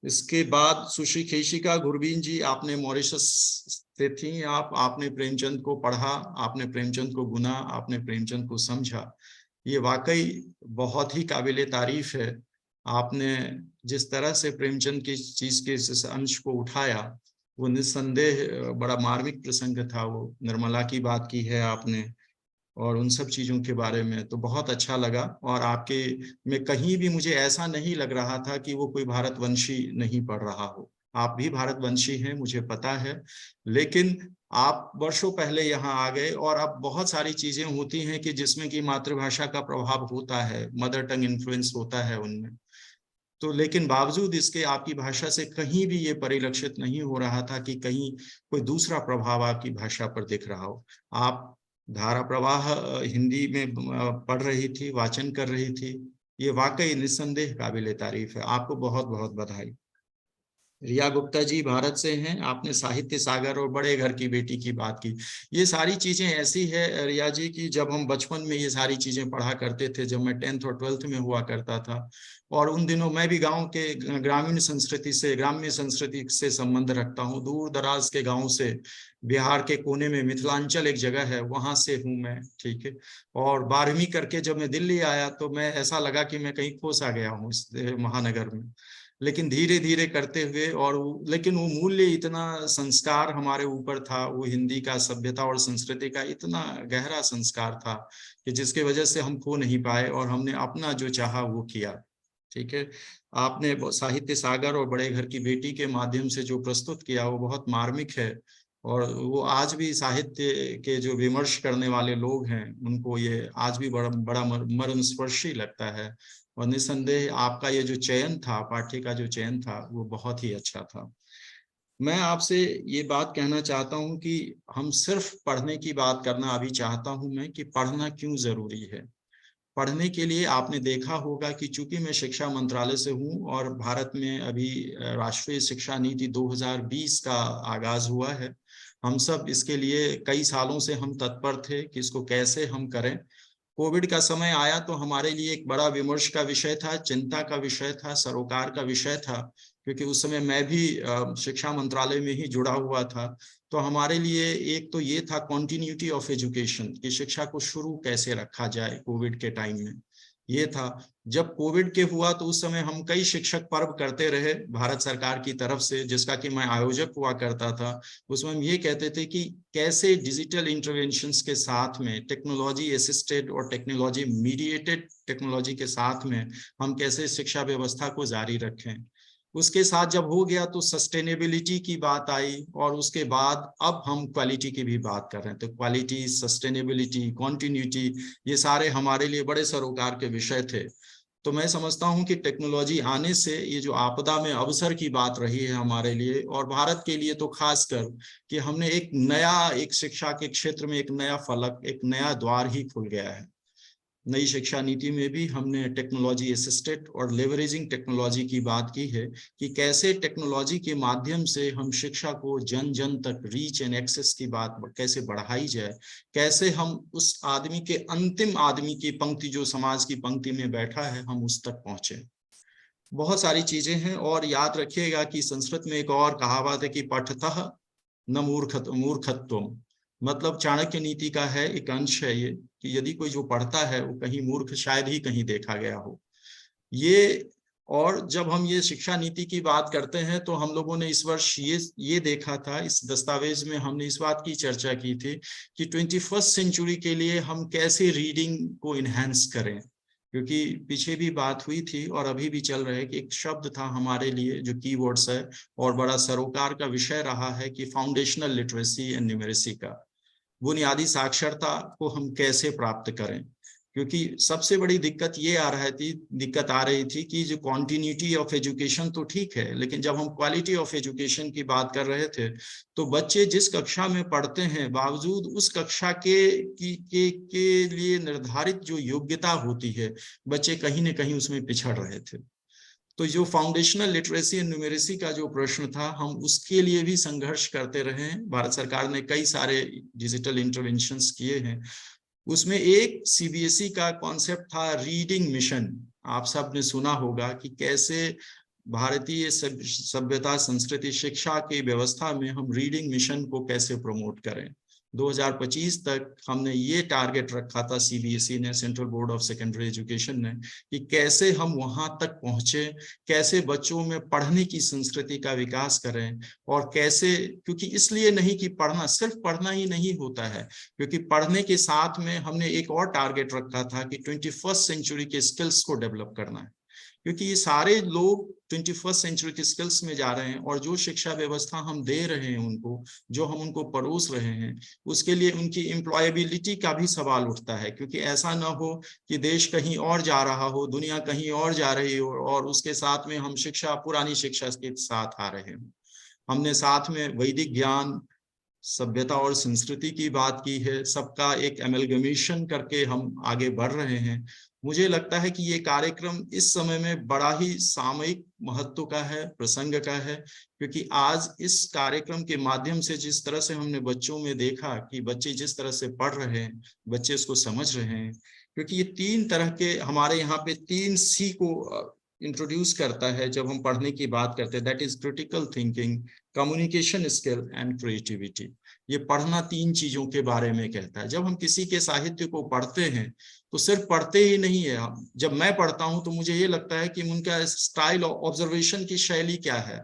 इसके बाद सुश्री केशिका गुरबीन जी, आपने मॉरिशस से थी, आपने प्रेमचंद को पढ़ा, आपने प्रेमचंद को गुना, आपने प्रेमचंद को समझा। ये वाकई बहुत ही काबिले तारीफ है। आपने जिस तरह से प्रेमचंद की चीज के इस अंश को उठाया वो निस्संदेह बड़ा मार्मिक प्रसंग था। वो निर्मला की बात की है आपने, और उन सब चीजों के बारे में तो बहुत अच्छा लगा। और आपके में कहीं भी मुझे ऐसा नहीं लग रहा था कि वो कोई भारतवंशी नहीं पढ़ रहा हो। आप भी भारतवंशी हैं, मुझे पता है, लेकिन आप वर्षों पहले यहाँ आ गए, और अब बहुत सारी चीजें होती हैं कि जिसमें कि मातृभाषा का प्रभाव होता है, मदर टंग इन्फ्लुएंस होता है उनमें। तो लेकिन बावजूद इसके आपकी भाषा से कहीं भी ये परिलक्षित नहीं हो रहा था कि कहीं कोई दूसरा प्रभाव आपकी भाषा पर दिख रहा हो। आप धारा प्रवाह हिंदी में पढ़ रही थी, वाचन कर रही थी। ये वाकई निस्संदेह काबिले तारीफ है। आपको बहुत बहुत बधाई। रिया गुप्ता जी भारत से हैं। आपने साहित्य सागर और बड़े घर की बेटी की बात की। ये सारी चीजें ऐसी है रिया जी की जब हम बचपन में ये सारी चीजें पढ़ा करते थे, जब मैं 10th और 12th में हुआ करता था, और उन दिनों मैं भी गांव के ग्रामीण संस्कृति से, ग्राम्य संस्कृति से संबंध रखता हूँ। दूर दराज के गाँव से, बिहार के कोने में मिथिलांचल एक जगह है, वहां से हूँ मैं, ठीक है। और 12वीं करके जब मैं दिल्ली आया तो मैं ऐसा लगा कि मैं कहीं खो सा गया हूँ इस महानगर में। लेकिन धीरे धीरे करते हुए, और लेकिन वो मूल्य इतना, संस्कार हमारे ऊपर था, वो हिंदी का, सभ्यता और संस्कृति का इतना गहरा संस्कार था कि जिसके वजह से हम खो नहीं पाए और हमने अपना जो चाहा वो किया, ठीक है। आपने साहित्य सागर और बड़े घर की बेटी के माध्यम से जो प्रस्तुत किया वो बहुत मार्मिक है, और वो आज भी साहित्य के जो विमर्श करने वाले लोग हैं उनको ये आज भी बड़ा मर्मस्पर्शी लगता है। और निस्संदेह आपका ये जो चयन था, पाठ्य का जो चयन था, वो बहुत ही अच्छा था। मैं आपसे ये बात कहना चाहता हूँ कि हम सिर्फ पढ़ने की बात करना अभी चाहता हूँ मैं, कि पढ़ना क्यों जरूरी है। पढ़ने के लिए आपने देखा होगा कि चूंकि मैं शिक्षा मंत्रालय से हूँ और भारत में अभी राष्ट्रीय शिक्षा नीति 2020 का आगाज हुआ है। हम सब इसके लिए कई सालों से हम तत्पर थे कि इसको कैसे हम करें। कोविड का समय आया तो हमारे लिए एक बड़ा विमर्श का विषय था, चिंता का विषय था, सरोकार का विषय था, क्योंकि उस समय मैं भी शिक्षा मंत्रालय में ही जुड़ा हुआ था। तो हमारे लिए एक तो ये था कॉन्टिन्यूटी ऑफ एजुकेशन, कि शिक्षा को शुरू कैसे रखा जाए कोविड के टाइम में। ये था। जब कोविड के हुआ तो उस समय हम कई शिक्षक पर्व करते रहे भारत सरकार की तरफ से, जिसका कि मैं आयोजक हुआ करता था। उसमें हम ये कहते थे कि कैसे डिजिटल इंटरवेंशंस के साथ में, टेक्नोलॉजी असिस्टेड और टेक्नोलॉजी मीडिएटेड टेक्नोलॉजी के साथ में हम कैसे शिक्षा व्यवस्था को जारी रखें। उसके साथ जब हो गया तो सस्टेनेबिलिटी की बात आई, और उसके बाद अब हम क्वालिटी की भी बात कर रहे हैं। तो क्वालिटी, सस्टेनेबिलिटी, कॉन्टिन्यूटी, ये सारे हमारे लिए बड़े सरोकार के विषय थे। तो मैं समझता हूं कि टेक्नोलॉजी आने से ये जो आपदा में अवसर की बात रही है हमारे लिए, और भारत के लिए तो खासकर, कि हमने एक नया, एक शिक्षा के क्षेत्र में एक नया फलक, एक नया द्वार ही खुल गया है। नई शिक्षा नीति में भी हमने टेक्नोलॉजी असिस्टेड और लेवरेजिंग टेक्नोलॉजी की बात की है, कि कैसे टेक्नोलॉजी के माध्यम से हम शिक्षा को जन जन तक रीच एंड एक्सेस की बात कैसे बढ़ाई जाए, कैसे हम उस आदमी के, अंतिम आदमी की पंक्ति, जो समाज की पंक्ति में बैठा है, हम उस तक पहुंचे। बहुत सारी चीजें हैं। और याद रखिएगा कि संस्कृत में एक और कहावत है कि पठतः न मूर्खत्वम, मतलब चाणक्य नीति का है एक अंश है ये, कि यदि कोई जो पढ़ता है वो कहीं मूर्ख शायद ही कहीं देखा गया हो ये। और जब हम ये शिक्षा नीति की बात करते हैं तो हम लोगों ने इस वर्ष ये देखा था, इस दस्तावेज में हमने इस बात की चर्चा की थी कि 21st सेंचुरी के लिए हम कैसे रीडिंग को इनहेंस करें, क्योंकि पीछे भी बात हुई थी और अभी भी चल रहा है कि एक शब्द था हमारे लिए जो कीवर्ड्स है और बड़ा सरोकार का विषय रहा है कि फाउंडेशनल लिटरेसी एंड न्यूमेरेसी का, बुनियादी साक्षरता को हम कैसे प्राप्त करें। क्योंकि सबसे बड़ी दिक्कत आ रही थी कि जो क्वांटिटी ऑफ एजुकेशन तो ठीक है, लेकिन जब हम क्वालिटी ऑफ एजुकेशन की बात कर रहे थे तो बच्चे जिस कक्षा में पढ़ते हैं बावजूद उस कक्षा के लिए निर्धारित जो योग्यता होती है बच्चे कहीं ना कहीं उसमें पिछड़ रहे थे। तो जो फाउंडेशनल लिटरेसी एंड न्यूमेरेसी का जो प्रश्न था हम उसके लिए भी संघर्ष करते रहे। भारत सरकार ने कई सारे डिजिटल इंटरवेंशंस किए हैं, उसमें एक सीबीएसई का कॉन्सेप्ट था रीडिंग मिशन। आप सब ने सुना होगा कि कैसे भारतीय सभ्यता संस्कृति शिक्षा की व्यवस्था में हम रीडिंग मिशन को कैसे प्रमोट करें। 2025 तक हमने ये टारगेट रखा था सीबीएसई ने, central board of secondary education ने, कि कैसे हम वहां तक पहुंचे, कैसे बच्चों में पढ़ने की संस्कृति का विकास करें और कैसे, क्योंकि इसलिए नहीं कि सिर्फ पढ़ना ही नहीं होता है, क्योंकि पढ़ने के साथ में हमने एक और टारगेट रखा था कि 21st सेंचुरी के स्किल्स को डेवलप करना है, क्योंकि ये सारे लोग 21st सेंचुरी के स्किल्स में जा रहे हैं और जो शिक्षा व्यवस्था हम दे रहे हैं उनको, जो हम उनको परोस रहे हैं, उसके लिए उनकी एम्प्लॉयबिलिटी का भी सवाल उठता है। क्योंकि ऐसा ना हो कि देश कहीं और जा रहा हो, दुनिया कहीं और जा रही हो और उसके साथ में हम पुरानी शिक्षा के साथ आ रहे हैं। हमने साथ में वैदिक ज्ञान, सभ्यता और संस्कृति की बात की है, सबका एक एमलगमेशन करके हम आगे बढ़ रहे हैं। मुझे लगता है कि ये कार्यक्रम इस समय में बड़ा ही सामयिक महत्व का है, प्रसंग का है, क्योंकि आज इस कार्यक्रम के माध्यम से जिस तरह से हमने बच्चों में देखा कि बच्चे जिस तरह से पढ़ रहे हैं, बच्चे इसको समझ रहे हैं, क्योंकि ये 3 तरह के हमारे यहाँ पे 3 सी को इंट्रोड्यूस करता है जब हम पढ़ने की बात करते हैं, that is critical thinking, communication skill and creativity. ये पढ़ना 3 चीजों के बारे में कहता है। जब हम किसी के साहित्य को पढ़ते हैं तो सिर्फ पढ़ते ही नहीं है, जब मैं पढ़ता हूं तो मुझे ये लगता है कि उनका स्टाइल ऑब्जर्वेशन की शैली क्या है,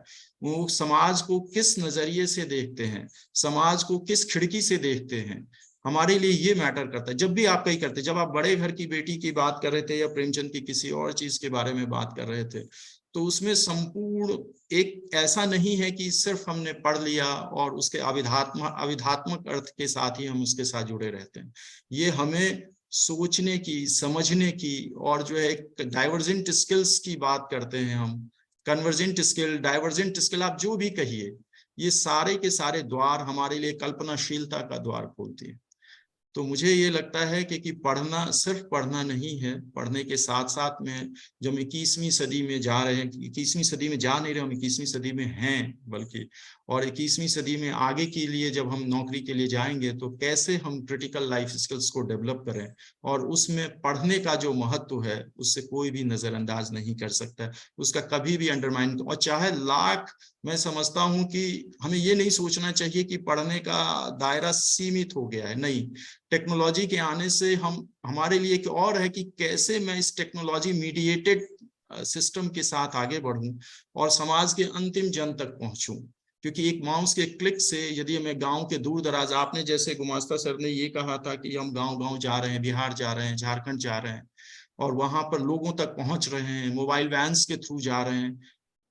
वो समाज को किस नजरिए से देखते हैं, समाज को किस खिड़की से देखते हैं, हमारे लिए ये मैटर करता है। जब भी आप कहीं करते, जब आप बड़े घर की बेटी की बात कर रहे थे या प्रेमचंद की किसी और चीज के बारे में बात कर रहे थे, तो उसमें संपूर्ण एक ऐसा नहीं है कि सिर्फ हमने पढ़ लिया और उसके अविधात्मक अर्थ के साथ ही हम उसके साथ जुड़े रहते हैं। ये हमें सोचने की, समझने की और जो है एक डाइवर्जेंट स्किल्स की बात करते हैं हम, कन्वर्जेंट स्किल, डाइवर्जेंट स्किल, आप जो भी कहिए, ये सारे के सारे द्वार हमारे लिए कल्पनाशीलता का द्वार खोलती है। तो मुझे ये लगता है कि पढ़ना सिर्फ पढ़ना नहीं है, पढ़ने के साथ साथ में जब हम 21वीं सदी में जा रहे हैं, 21वीं सदी में जा नहीं रहे, हम 21वीं सदी में हैं बल्कि, और 21वीं सदी में आगे के लिए जब हम नौकरी के लिए जाएंगे तो कैसे हम क्रिटिकल लाइफ स्किल्स को डेवलप करें, और उसमें पढ़ने का जो महत्व है उससे कोई भी नजरअंदाज नहीं कर सकता, उसका कभी भी अंडरमाइन, और चाहे लाख, मैं समझता हूं कि हमें ये नहीं सोचना चाहिए कि पढ़ने का दायरा सीमित हो गया है, नहीं। टेक्नोलॉजी के आने से हमारे लिए एक और है कि कैसे मैं इस टेक्नोलॉजी मीडिएटेड सिस्टम के साथ आगे बढ़ूं और समाज के अंतिम जन तक पहुंचूं, क्योंकि एक माउस के क्लिक से यदि हमें गांव के दूर दराज, आपने जैसे गुमास्ता सर ने ये कहा था कि हम गांव-गांव जा रहे हैं, बिहार जा रहे हैं, झारखंड जा रहे हैं और वहां पर लोगों तक पहुंच रहे हैं, मोबाइल वैन्स के थ्रू जा रहे हैं।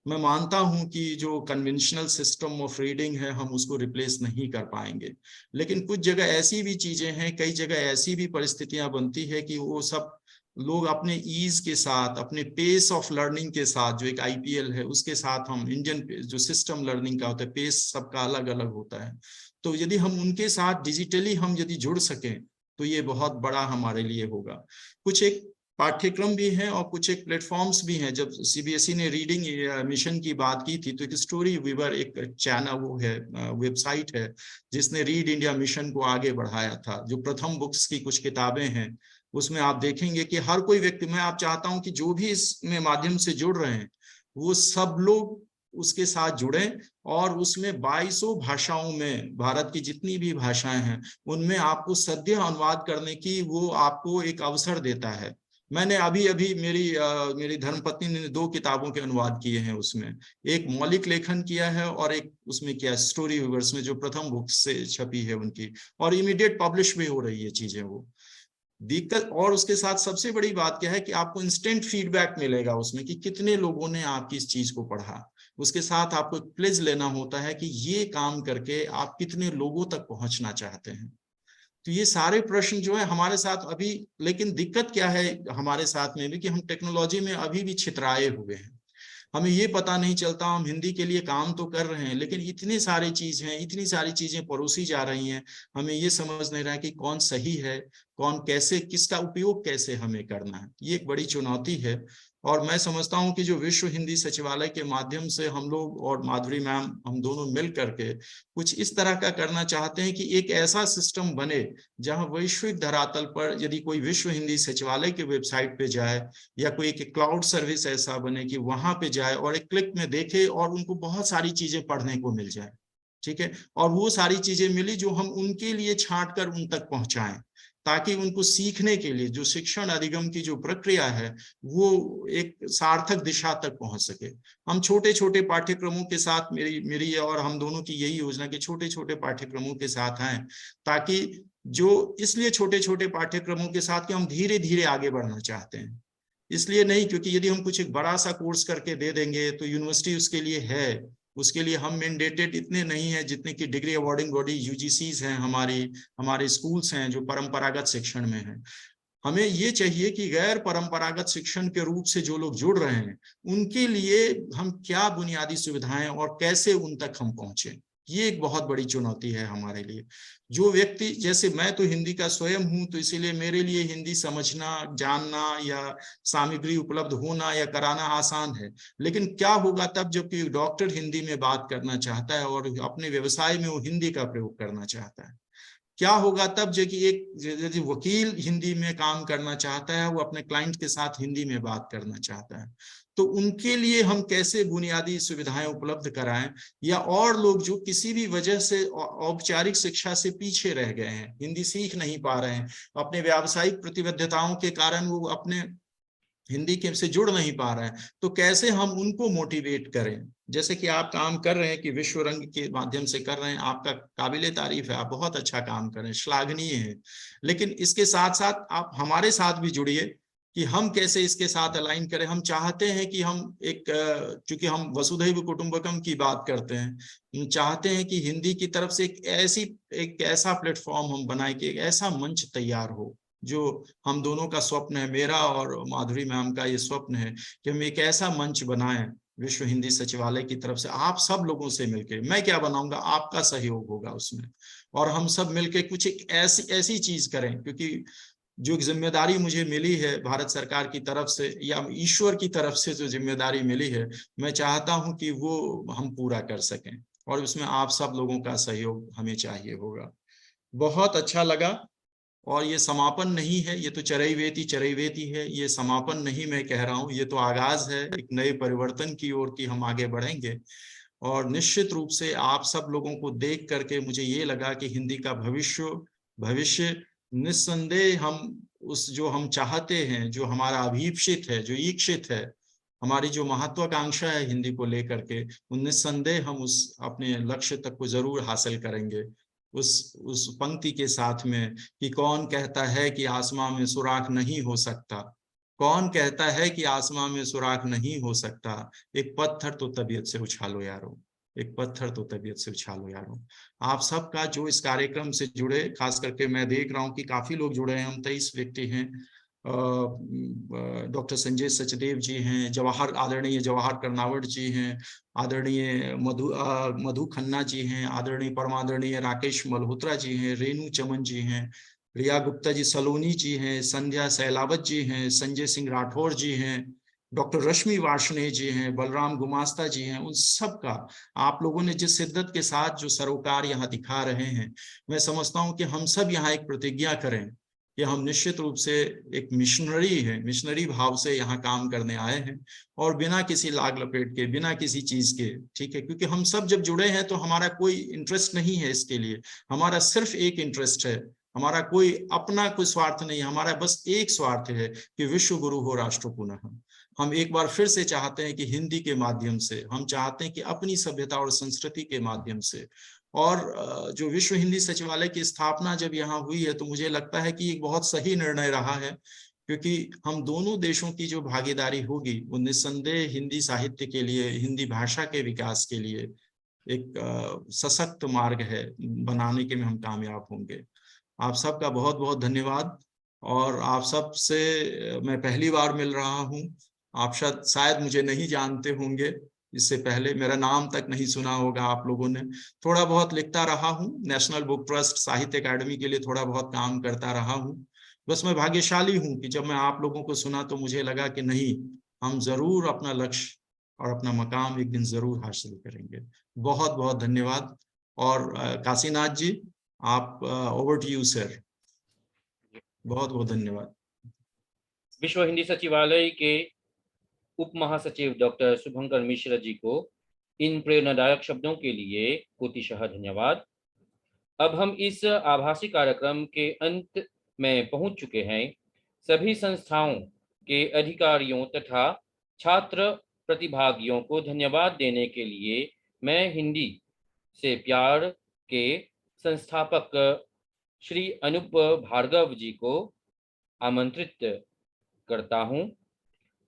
मैं मानता हूं कि जो कन्वेंशनल सिस्टम ऑफ रीडिंग है हम उसको रिप्लेस नहीं कर पाएंगे, लेकिन कुछ जगह ऐसी भी चीजें हैं, कई जगह ऐसी भी परिस्थितियां बनती है कि वो सब लोग अपने ईज के साथ, अपने पेस ऑफ लर्निंग के साथ, जो एक आईपीएल है उसके साथ, हम इंडियन जो सिस्टम लर्निंग का होता है, पेस सबका अलग अलग होता है, तो यदि हम उनके साथ डिजिटली हम यदि जुड़ सकें तो ये बहुत बड़ा हमारे लिए होगा। कुछ एक पाठ्यक्रम भी हैं और कुछ एक प्लेटफॉर्म्स भी हैं। जब सीबीएसई ने रीडिंग मिशन की बात की थी तो एक स्टोरी वीवर एक चैनल वो है, वेबसाइट है जिसने रीड इंडिया मिशन को आगे बढ़ाया था। जो प्रथम बुक्स की कुछ किताबें हैं उसमें आप देखेंगे कि हर कोई व्यक्ति, मैं आप चाहता हूं कि जो भी इसमें माध्यम से जुड़ रहे हैं वो सब लोग उसके साथ जुड़ें और उसमें 2200 भाषाओं में, भारत की जितनी भी भाषाएं हैं उनमें आपको सद्य अनुवाद करने की वो आपको एक अवसर देता है। मैंने अभी अभी मेरी धर्मपत्नी ने 2 किताबों के अनुवाद किए हैं, उसमें एक मौलिक लेखन किया है और एक उसमें क्या स्टोरी वीवर्स में जो प्रथम बुक से छपी है उनकी, और इमीडिएट पब्लिश भी हो रही है चीजें वो। दिक्कत और उसके साथ सबसे बड़ी बात क्या है कि आपको इंस्टेंट फीडबैक मिलेगा उसमें कि कितने लोगों ने आपकी इस चीज को पढ़ा। उसके साथ आपको एक प्लेज लेना होता है कि ये काम करके आप कितने लोगों तक पहुंचना चाहते हैं। तो ये सारे प्रश्न जो है हमारे साथ अभी, लेकिन दिक्कत क्या है हमारे साथ में भी कि हम टेक्नोलॉजी में अभी भी छितराए हुए हैं। हमें ये पता नहीं चलता, हम हिंदी के लिए काम तो कर रहे हैं लेकिन इतनी सारी चीज हैं, इतनी सारी चीजें परोसी जा रही हैं, हमें ये समझ नहीं रहा कि कौन सही है, कौन कैसे, किसका उपयोग कैसे हमें करना है। ये एक बड़ी चुनौती है। और मैं समझता हूं कि जो विश्व हिंदी सचिवालय के माध्यम से हम लोग और माधुरी मैम हम दोनों मिल करके कुछ इस तरह का करना चाहते हैं कि एक ऐसा सिस्टम बने जहां वैश्विक धरातल पर यदि कोई विश्व हिंदी सचिवालय के वेबसाइट पे जाए या कोई एक क्लाउड सर्विस ऐसा बने कि वहां पे जाए और एक क्लिक में देखे और उनको बहुत सारी चीजें पढ़ने को मिल जाए, ठीक है, और वो सारी चीजें मिली जो हम उनके लिए छांट कर उन तक पहुंचाएं, ताकि उनको सीखने के लिए जो शिक्षण अधिगम की जो प्रक्रिया है वो एक सार्थक दिशा तक पहुंच सके। हम छोटे छोटे पाठ्यक्रमों के साथ, मेरी और हम दोनों की यही योजना कि छोटे छोटे पाठ्यक्रमों के साथ आए, ताकि जो इसलिए छोटे छोटे पाठ्यक्रमों के साथ कि हम धीरे धीरे आगे बढ़ना चाहते हैं, इसलिए नहीं क्योंकि यदि हम कुछ एक बड़ा सा कोर्स करके दे देंगे तो यूनिवर्सिटी उसके लिए है, उसके लिए हम मैंडेटेड इतने नहीं है जितने की डिग्री अवार्डिंग बॉडी यूजीसीज हैं, हमारे स्कूल्स हैं जो परंपरागत शिक्षण में हैं। हमें ये चाहिए कि गैर परंपरागत शिक्षण के रूप से जो लोग जुड़ रहे हैं उनके लिए हम क्या बुनियादी सुविधाएं और कैसे उन तक हम पहुंचे, ये एक बहुत बड़ी चुनौती है हमारे लिए। जो व्यक्ति, जैसे मैं तो हिंदी का स्वयं हूं, तो इसीलिए मेरे लिए हिंदी समझना, जानना या सामग्री उपलब्ध होना या कराना आसान है। लेकिन क्या होगा तब जबकि डॉक्टर हिंदी में बात करना चाहता है और अपने व्यवसाय में वो हिंदी का प्रयोग करना चाहता है? क्या होगा तब जबकि यदि वकील हिंदी में काम करना चाहता है, वो अपने क्लाइंट के साथ हिंदी में बात करना चाहता है? तो उनके लिए हम कैसे बुनियादी सुविधाएं उपलब्ध कराएं, या और लोग जो किसी भी वजह से औपचारिक शिक्षा से पीछे रह गए हैं, हिंदी सीख नहीं पा रहे हैं, अपने व्यावसायिक प्रतिबद्धताओं के कारण वो अपने हिंदी के से जुड़ नहीं पा रहे हैं, तो कैसे हम उनको मोटिवेट करें? जैसे कि आप काम कर रहे हैं कि विश्व रंग के माध्यम से कर रहे हैं, आपका काबिले तारीफ है, आप बहुत अच्छा काम कर रहे हैं, श्लाघनीय है। लेकिन इसके साथ साथ आप हमारे साथ भी जुड़िए कि हम कैसे इसके साथ अलाइन करें। हम चाहते हैं कि हम एक, चूंकि हम वसुधैव कुटुंबकम की बात करते हैं, हम चाहते हैं कि हिंदी की तरफ से एक ऐसा प्लेटफॉर्म हम बनाए कि एक ऐसा मंच तैयार हो, जो हम दोनों का स्वप्न है, मेरा और माधुरी मैम का ये स्वप्न है कि हम एक ऐसा मंच बनाएं विश्व हिंदी सचिवालय की तरफ से, आप सब लोगों से मिलकर। मैं क्या बनाऊंगा, आपका सहयोग होगा उसमें, और हम सब मिलकर कुछ एक ऐसी चीज करें, क्योंकि जो जिम्मेदारी मुझे मिली है भारत सरकार की तरफ से या ईश्वर की तरफ से जो जिम्मेदारी मिली है, मैं चाहता हूं कि वो हम पूरा कर सकें, और उसमें आप सब लोगों का सहयोग हमें चाहिए होगा। बहुत अच्छा लगा। और ये समापन नहीं है, ये तो चरैवेति है, ये समापन नहीं मैं कह रहा हूँ, ये तो आगाज है एक नए परिवर्तन की ओर कि हम आगे बढ़ेंगे। और निश्चित रूप से आप सब लोगों को देख करके मुझे ये लगा कि हिंदी का भविष्य निस्संदेह हम उस जो हम चाहते हैं, जो हमारा अभीप्सित है, जो इच्छित है, हमारी जो महत्वाकांक्षा है हिंदी को लेकर के, निस्संदेह हम उस अपने लक्ष्य तक को जरूर हासिल करेंगे। उस पंक्ति के साथ में कि कौन कहता है कि आसमां में सुराख नहीं हो सकता, कौन कहता है कि आसमां में सुराख नहीं हो सकता, एक पत्थर तो तबीयत से उछालो यारो, एक पत्थर तो तबीयत से उछालो यारो। आप सबका जो इस कार्यक्रम से जुड़े, खास करके मैं देख रहा हूं कि काफी लोग जुड़े हैं, हम 23 व्यक्ति हैं। डॉक्टर संजय सचदेव जी हैं, आदरणीय जवाहर कर्नावट जी हैं, आदरणीय मधु खन्ना जी हैं, आदरणीय परमादरणीय राकेश मल्होत्रा जी हैं, रेणु चमन जी हैं, रिया गुप्ता जी सलोनी जी हैं, संध्या सैलावत जी हैं, संजय सिंह राठौर जी हैं, डॉक्टर रश्मि वार्ष्णेय जी हैं, बलराम गुमास्ता जी हैं। उन सब का आप लोगों ने जिस शिद्दत के साथ जो सरोकार यहाँ दिखा रहे हैं, मैं समझता हूँ कि हम सब यहाँ एक प्रतिज्ञा करें कि हम निश्चित रूप से एक मिशनरी भाव से यहाँ काम करने आए हैं, और बिना किसी लाग लपेट के, बिना किसी चीज के, ठीक है, क्योंकि हम सब जब जुड़े हैं तो हमारा कोई इंटरेस्ट नहीं है इसके लिए, हमारा सिर्फ एक इंटरेस्ट है, हमारा कोई अपना कोई स्वार्थ नहीं, हमारा बस एक स्वार्थ है कि विश्व गुरु हो राष्ट्र पुनः। हम एक बार फिर से चाहते हैं कि हिंदी के माध्यम से, हम चाहते हैं कि अपनी सभ्यता और संस्कृति के माध्यम से, और जो विश्व हिंदी सचिवालय की स्थापना जब यहाँ हुई है तो मुझे लगता है कि एक बहुत सही निर्णय रहा है, क्योंकि हम दोनों देशों की जो भागीदारी होगी वो निस्संदेह हिंदी साहित्य के लिए, हिंदी भाषा के विकास के लिए एक सशक्त मार्ग है बनाने के में हम कामयाब होंगे। आप सबका बहुत बहुत धन्यवाद। और आप सब से मैं पहली बार मिल रहा हूँ, आप शायद मुझे नहीं जानते होंगे, इससे पहले मेरा नाम तक नहीं सुना होगा आप लोगों ने। थोड़ा बहुत लिखता रहा हूँ, नेशनल बुक ट्रस्ट साहित्य अकादमी के लिए थोड़ा बहुत काम करता रहा हूँ। बस मैं भाग्यशाली हूँ कि जब मैं आप लोगों को सुना तो मुझे लगा कि नहीं, हम जरूर अपना लक्ष्य और अपना मकाम एक दिन जरूर हासिल करेंगे। बहुत बहुत धन्यवाद। और काशीनाथ जी, आप ओवर टू यू सर। बहुत बहुत धन्यवाद।
विश्व हिंदी सचिवालय के उप महासचिव डॉक्टर शुभंकर मिश्र जी को इन प्रेरणादायक शब्दों के लिए कोटिशः धन्यवाद। अब हम इस आभासी कार्यक्रम के अंत में पहुंच चुके हैं। सभी संस्थाओं के अधिकारियों तथा छात्र प्रतिभागियों को धन्यवाद देने के लिए मैं हिंदी से प्यार के संस्थापक श्री अनूप भार्गव जी को आमंत्रित करता हूं।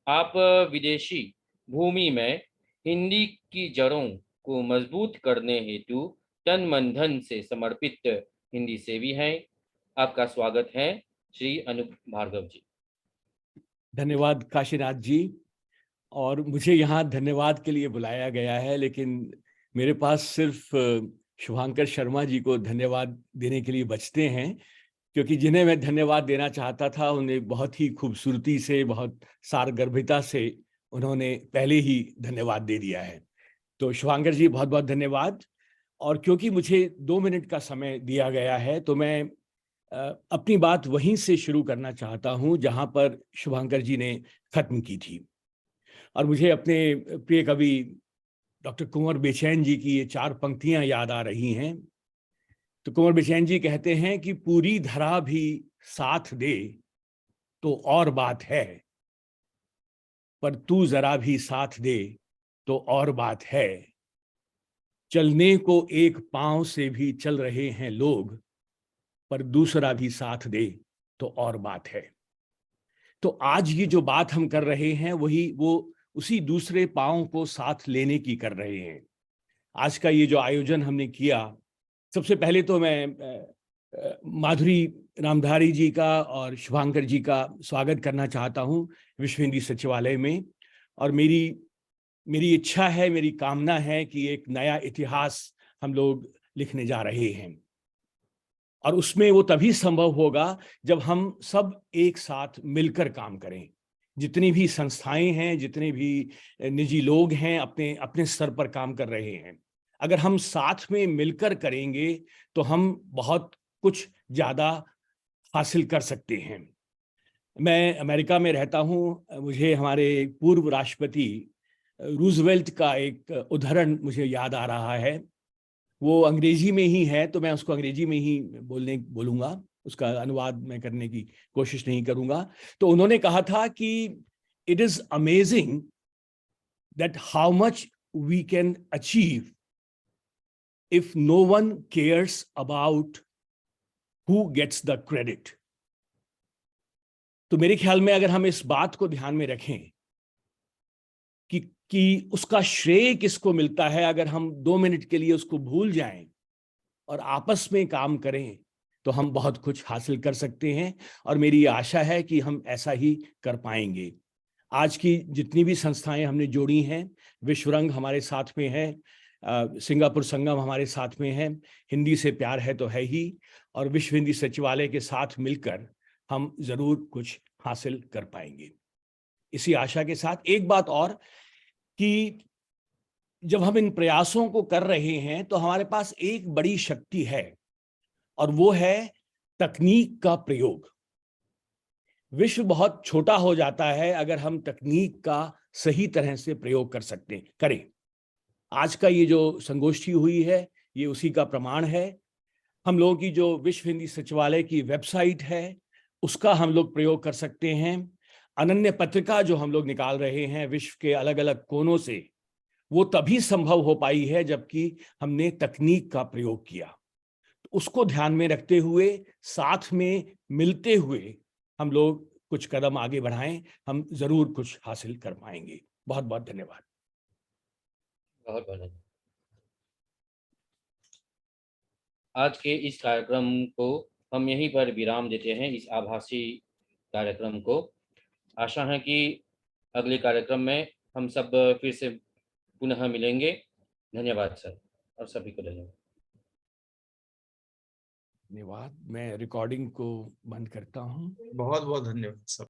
आप विदेशी भूमि में हिंदी की जड़ों को मजबूत करने हेतु तन मन धन से समर्पित हिंदी सेवी हैं। आपका स्वागत है श्री अनूप भार्गव जी।
धन्यवाद काशीनाथ जी। और मुझे यहाँ धन्यवाद के लिए बुलाया गया है, लेकिन मेरे पास सिर्फ शुभांकर शर्मा जी को धन्यवाद देने के लिए बचते हैं, क्योंकि जिन्हें मैं धन्यवाद देना चाहता था उन्हें बहुत ही खूबसूरती से, बहुत सारगर्भिता से उन्होंने पहले ही धन्यवाद दे दिया है। तो शुभांकर जी बहुत बहुत धन्यवाद। और क्योंकि मुझे 2 मिनट का समय दिया गया है तो मैं अपनी बात वहीं से शुरू करना चाहता हूं जहां पर शुभांकर जी ने खत्म की थी। और मुझे अपने प्रिय कवि डॉक्टर कुंवर बेचैन जी की ये 4 पंक्तियां याद आ रही हैं। तो कुंवर बेचैन जी कहते हैं कि पूरी धरा भी साथ दे तो और बात है, पर तू जरा भी साथ दे तो और बात है। चलने को एक पांव से भी चल रहे हैं लोग, पर दूसरा भी साथ दे तो और बात है। तो आज ये जो बात हम कर रहे हैं वो उसी दूसरे पांव को साथ लेने की कर रहे हैं। आज का ये जो आयोजन हमने किया, सबसे पहले तो मैं माधुरी रामधारी जी का और शुभांकर जी का स्वागत करना चाहता हूँ विश्व हिंदी सचिवालय में। और मेरी इच्छा है, मेरी कामना है कि एक नया इतिहास हम लोग लिखने जा रहे हैं, और उसमें वो तभी संभव होगा जब हम सब एक साथ मिलकर काम करें। जितनी भी संस्थाएं हैं, जितने भी निजी लोग हैं, अपने अपने स्तर पर काम कर रहे हैं, अगर हम साथ में मिलकर करेंगे तो हम बहुत कुछ ज़्यादा हासिल कर सकते हैं। मैं अमेरिका में रहता हूँ। मुझे हमारे पूर्व राष्ट्रपति रूजवेल्ट का एक उदाहरण मुझे याद आ रहा है। वो अंग्रेजी में ही है तो मैं उसको अंग्रेजी में ही बोलूँगा, उसका अनुवाद मैं करने की कोशिश नहीं करूँगा। तो उन्होंने कहा था कि it is amazing that how much we can achieve if no one cares about who gets the credit। तो मेरे ख्याल में अगर हम इस बात को ध्यान में रखें कि उसका श्रेय किसको मिलता है, अगर हम 2 मिनट के लिए उसको भूल जाएं और आपस में काम करें तो हम बहुत कुछ हासिल कर सकते हैं। और मेरी आशा है कि हम ऐसा ही कर पाएंगे। आज की जितनी भी संस्थाएं हमने जोड़ी हैं, विश्वरंग हमारे साथ में है, सिंगापुर संगम हमारे साथ में है, हिंदी से प्यार है तो है ही, और विश्व हिंदी सचिवालय के साथ मिलकर हम जरूर कुछ हासिल कर पाएंगे। इसी आशा के साथ एक बात और कि जब हम इन प्रयासों को कर रहे हैं तो हमारे पास एक बड़ी शक्ति है, और वो है तकनीक का प्रयोग। विश्व बहुत छोटा हो जाता है अगर हम तकनीक का सही तरह से प्रयोग करें। आज का ये जो संगोष्ठी हुई है ये उसी का प्रमाण है। हम लोगों की जो विश्व हिंदी सचिवालय की वेबसाइट है उसका हम लोग प्रयोग कर सकते हैं। अनन्य पत्रिका जो हम लोग निकाल रहे हैं विश्व के अलग अलग कोनों से, वो तभी संभव हो पाई है जबकि हमने तकनीक का प्रयोग किया। तो उसको ध्यान में रखते हुए, साथ में मिलते हुए हम लोग कुछ कदम आगे बढ़ाएं, हम जरूर कुछ हासिल कर पाएंगे। बहुत बहुत धन्यवाद।
बहुत बहुत धन्यवाद। आज के इस कार्यक्रम को हम यहीं पर विराम देते हैं, इस आभासी कार्यक्रम को। आशा है कि अगले कार्यक्रम में हम सब फिर से पुनः मिलेंगे। धन्यवाद सर, और सभी को धन्यवाद।
धन्यवाद। मैं रिकॉर्डिंग को बंद करता हूँ।
बहुत बहुत धन्यवाद सब।